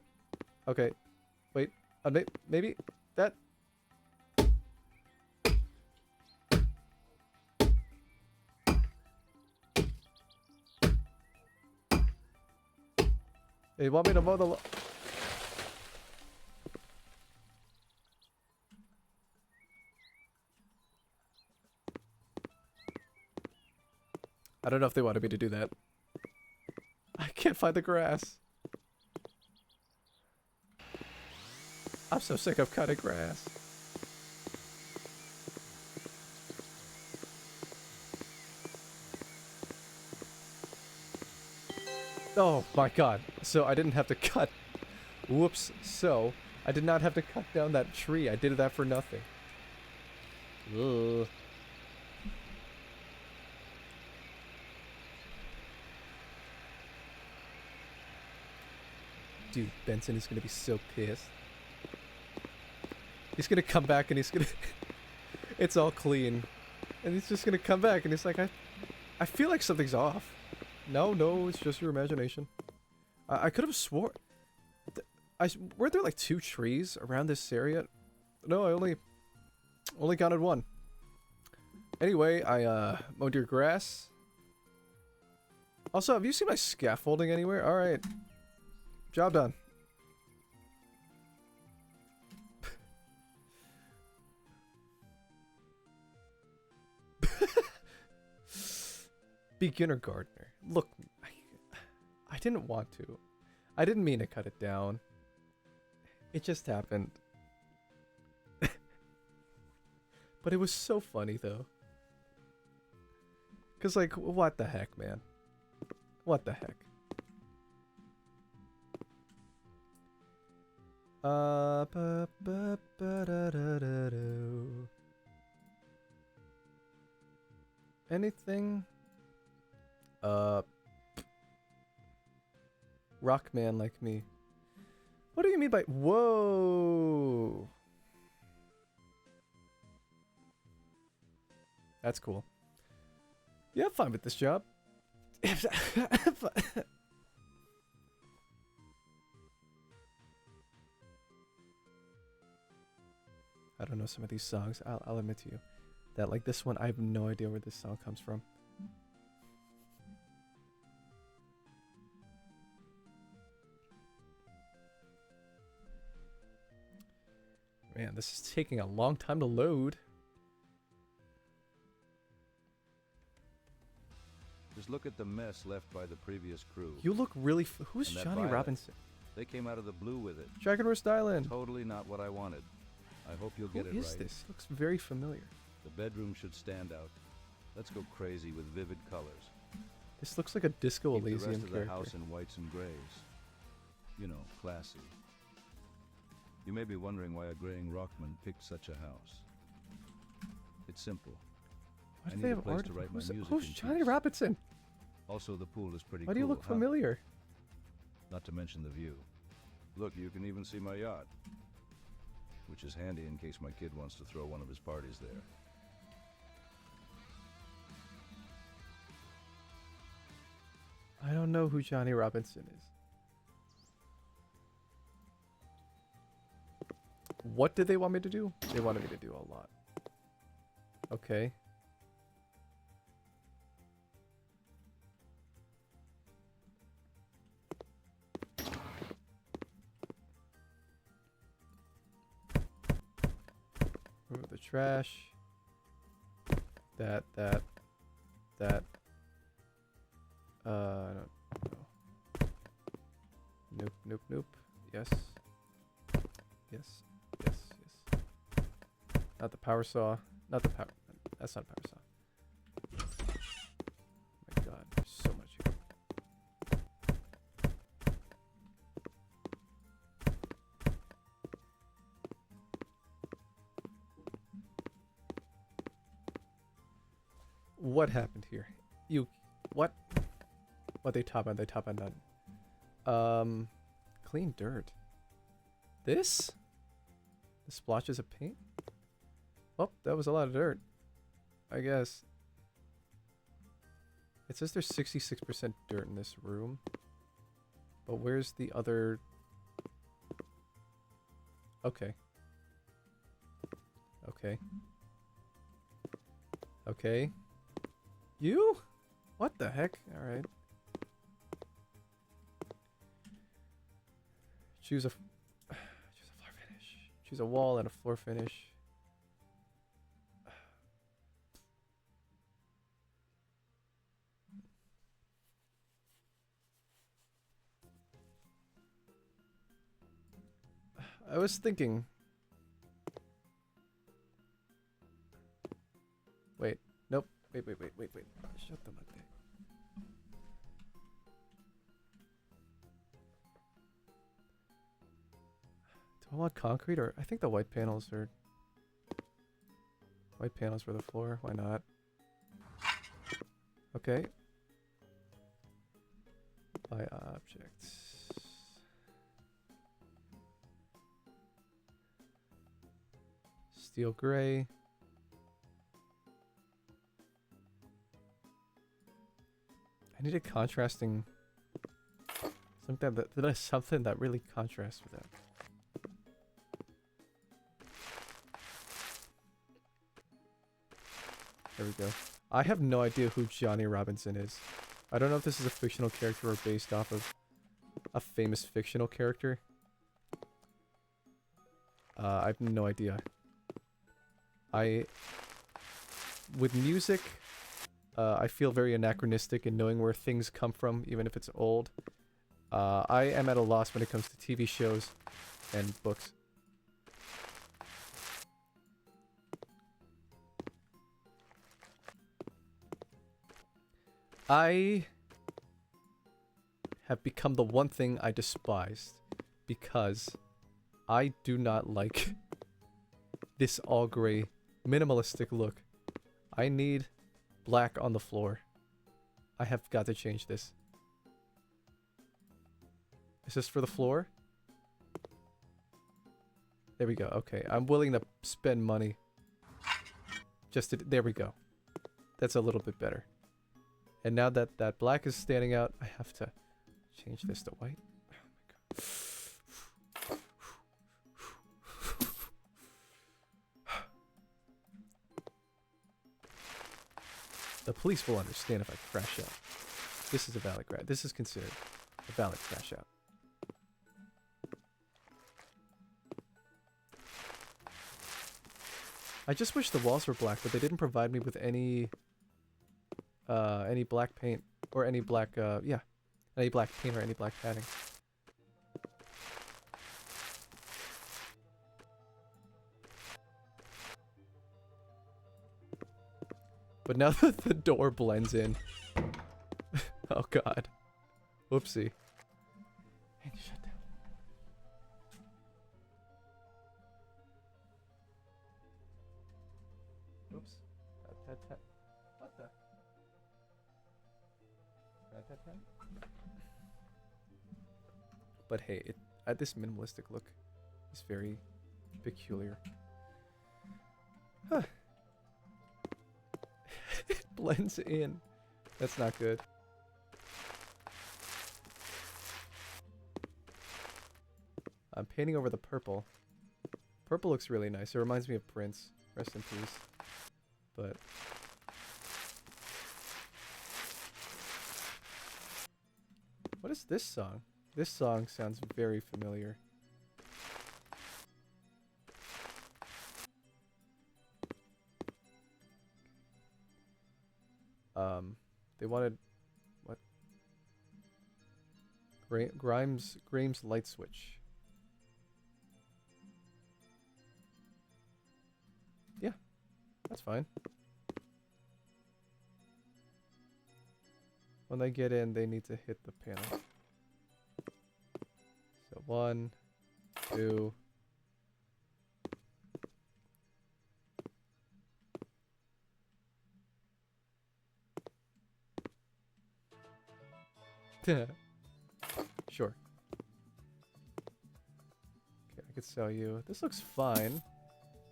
Okay. Wait. Maybe that... They want me to mow the lawn. I don't know if they wanted me to do that. I can't find the grass. I'm so sick of cutting grass. Oh my god. So I didn't have to cut. Whoops. So I did not have to cut down that tree. I did that for nothing. Ugh. Dude, Benson is gonna be so pissed. He's gonna come back and he's gonna... It's all clean. And he's just gonna come back and he's like, I feel like something's off. No, it's just your imagination. I could have swore... Were there like 2 trees around this area? No, I only counted 1. Anyway, I mowed your grass. Also, have you seen my scaffolding anywhere? All right, job done. Beginner gardener. Look, I didn't want to. I didn't mean to cut it down. It just happened. But it was so funny, though. Because, like, what the heck, man? What the heck? Anything? Rock man like me. What do you mean by... Whoa! That's cool. Yeah, I'm fine with this job. I don't know some of these songs. I'll admit to you that, like, this one, I have no idea where this song comes from. Man, this is taking a long time to load. Just look at the mess left by the previous crew. You look really... Who's Johnny violet. Robinson? They came out of the blue with it. Dragon Roast Island. Totally not what I wanted. I hope you'll get it right. Who is this? Looks very familiar. The bedroom should stand out. Let's go crazy with vivid colors. This looks like a Disco Keep the Elysium rest of the character. house in whites and grays. You know, classy. You may be wondering why a graying rockman picked such a house. It's simple. Why do I they need a have place art? to write my music Who's in Johnny peace. Robinson? Also, the pool is pretty Why cool. do you look huh? familiar? Not to mention the view. Look, you can even see my yacht. Which is handy in case my kid wants to throw one of his parties there. I don't know who Johnny Robinson is. What did they want me to do? They wanted me to do a lot. Okay. Remove the trash. That. I don't know. Nope. Yes. Not the power saw. Not the power. That's not a power saw. Oh my god, there's so much here. What happened here? What? What they top on? They top on none. Clean dirt. This? The splotches of paint? Oh, that was a lot of dirt. I guess. It says there's 66% dirt in this room. But where's the other... Okay. You? What the heck? Alright. Choose a floor finish. Choose a wall and a floor finish. I was thinking. Wait. Nope. Wait. Shut them up there. Do I want concrete or I think the white panels are for the floor. Why not? Okay. Apply objects. Steel gray. I need a contrasting something that really contrasts with that. There we go. I have no idea who Johnny Robinson is. I don't know if this is a fictional character or based off of a famous fictional character. I have no idea. With music, I feel very anachronistic in knowing where things come from, even if it's old. I am at a loss when it comes to TV shows and books. I have become the one thing I despised because I do not like this all gray minimalistic look. I need black on the floor. I have got to change this. Is this for the floor? There we go. Okay, I'm willing to spend money. There we go. That's a little bit better. And now that that black is standing out, I have to change this to white. Oh my god. The police will understand if I crash out. This is a valid crash. This is considered a valid crash out. I just wish the walls were black, but they didn't provide me with any black paint or any black any black paint or any black padding. But now that the door blends in. Oh god. Whoopsie. And shut down. Oops. What the? But hey, this minimalistic look is very peculiar. Huh. It blends in. That's not good. I'm painting over the purple. Purple looks really nice. It reminds me of Prince. Rest in peace. But what is this song? This song sounds very familiar. They wanted what? Grimes light switch. Yeah, that's fine. When they get in, they need to hit the panel. So 1, 2. Sure. Okay, I could sell you. This looks fine.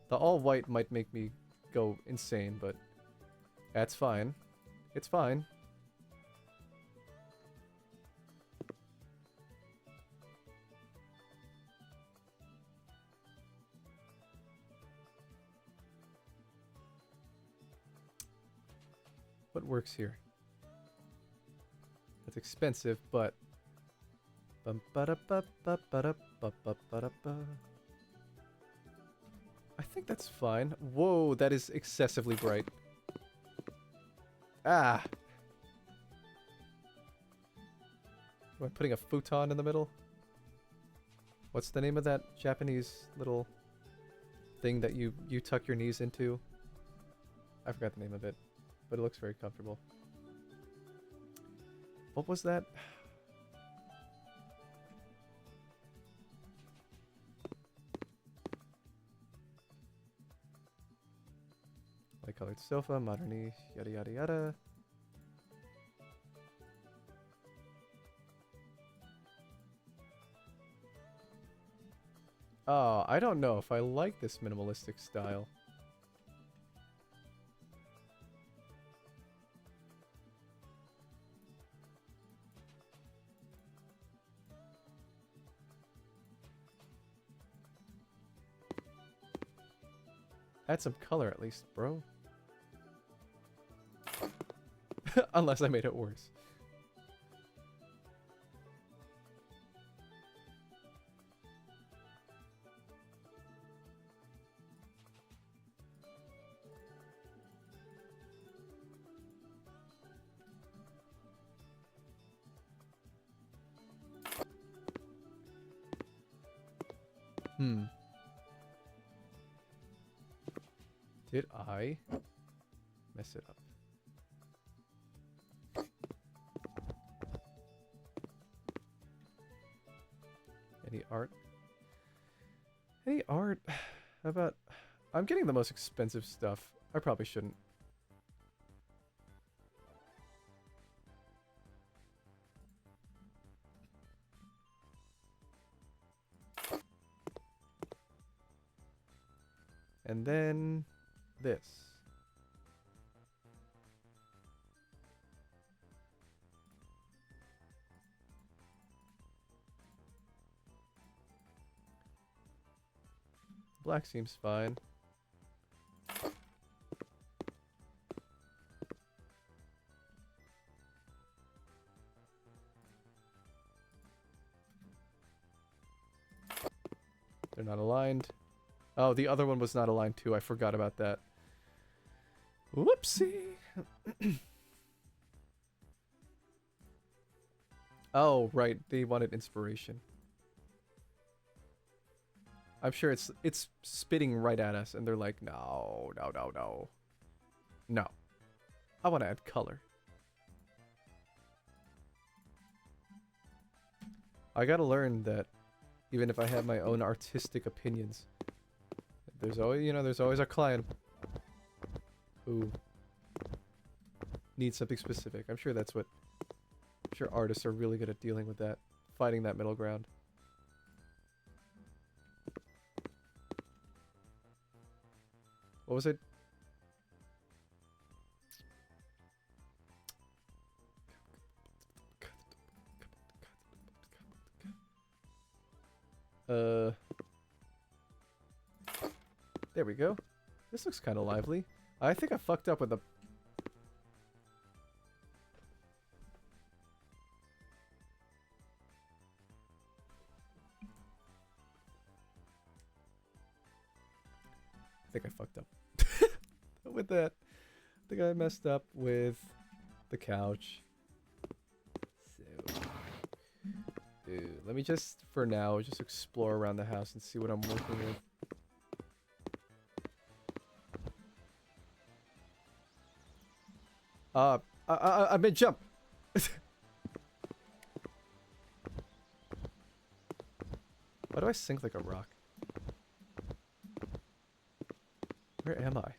The all white might make me go insane, but that's fine. It's fine. What works here? It's expensive, but I think that's fine. Whoa, that is excessively bright. Ah! Am I putting a futon in the middle? What's the name of that Japanese little thing that you tuck your knees into? I forgot the name of it, but it looks very comfortable. What was that? Light colored sofa, modern-y, yada yada yada. Oh, I don't know if I like this minimalistic style. Add some color at least, bro. Unless I made it worse. Did I mess it up? Any art? Any art? How about... I'm getting the most expensive stuff. I probably shouldn't. And then this. Black seems fine. They're not aligned. Oh, the other one was not aligned too. I forgot about that. Whoopsie. Oh, right. They wanted inspiration. I'm sure it's spitting right at us, and they're like, no, no, no, no. No. I want to add color. I gotta learn that even if I have my own artistic opinions, there's always, there's always a client who needs something specific. I'm sure that's what... I'm sure artists are really good at dealing with that. Finding that middle ground. What was it? There we go. This looks kind of lively. I think I fucked up with the... I think I fucked up with that. I think I messed up with the couch. So, let me just, for now, just explore around the house and see what I'm working with. I made jump. Why do I sink like a rock? Where am I?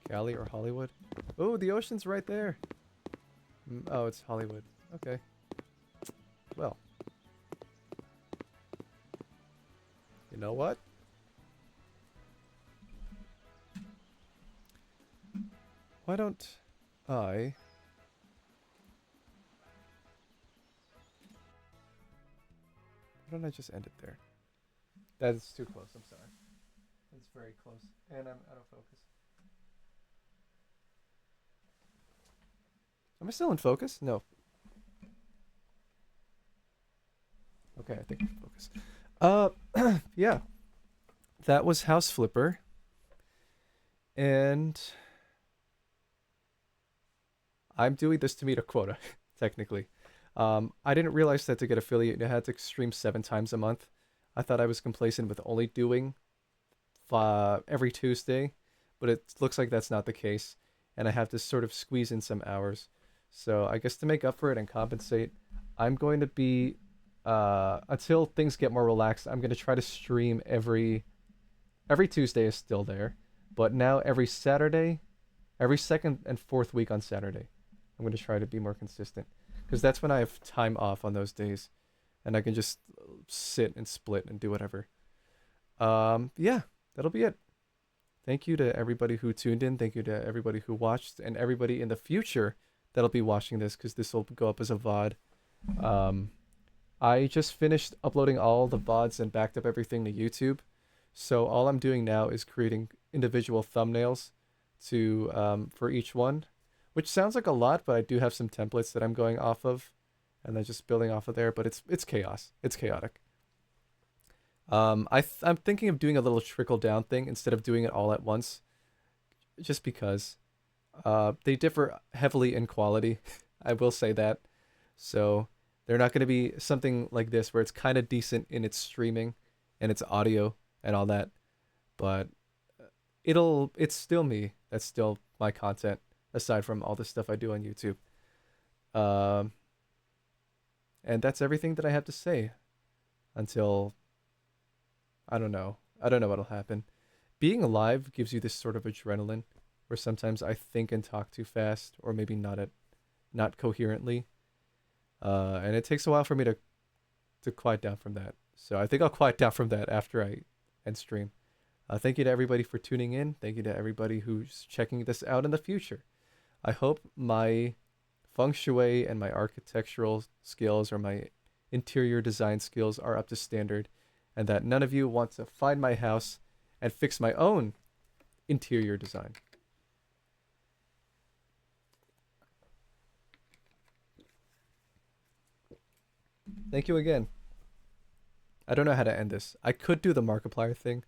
Cali or Hollywood? Oh, the ocean's right there. Oh, it's Hollywood. Okay. Well. You know what? Why don't I... Why don't I just end it there? That is too close, I'm sorry. It's very close. And I'm out of focus. Am I still in focus? No. Okay, I think I'm in focus. Yeah. That was House Flipper. And... I'm doing this to meet a quota, technically. I didn't realize that to get affiliate, you had to stream 7 times a month. I thought I was complacent with only doing every Tuesday, but it looks like that's not the case, and I have to sort of squeeze in some hours. So I guess to make up for it and compensate, I'm going to be, until things get more relaxed, I'm going to try to stream every Tuesday is still there, but now every Saturday, every second and fourth week on Saturday. I'm going to try to be more consistent, because that's when I have time off on those days, and I can just sit and split and do whatever. Yeah, that'll be it. Thank you to everybody who tuned in. Thank you to everybody who watched, and everybody in the future that'll be watching this, because this will go up as a VOD. I just finished uploading all the VODs and backed up everything to YouTube. So all I'm doing now is creating individual thumbnails to for each one, which sounds like a lot, but I do have some templates that I'm going off of, and then just building off of there. But it's chaos. It's chaotic. I'm thinking of doing a little trickle down thing instead of doing it all at once, just because they differ heavily in quality. I will say that. So they're not going to be something like this where it's kind of decent in its streaming and its audio and all that, but it's still me. That's still my content aside from all the stuff I do on YouTube. Um, and that's everything that I have to say until I don't know. I don't know what'll happen. Being alive gives you this sort of adrenaline where sometimes I think and talk too fast or maybe not coherently. And it takes a while for me to quiet down from that. So I think I'll quiet down from that after I end stream. Thank you to everybody for tuning in. Thank you to everybody who's checking this out in the future. I hope my feng shui and my architectural skills or my interior design skills are up to standard, and that none of you want to find my house and fix my own interior design. Thank you again. I don't know how to end this. I could do the Markiplier thing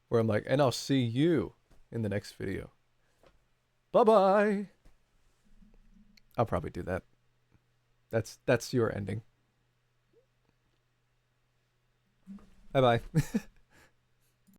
where I'm like, and I'll see you in the next video. Bye-bye. I'll probably do that. That's your ending. Bye-bye.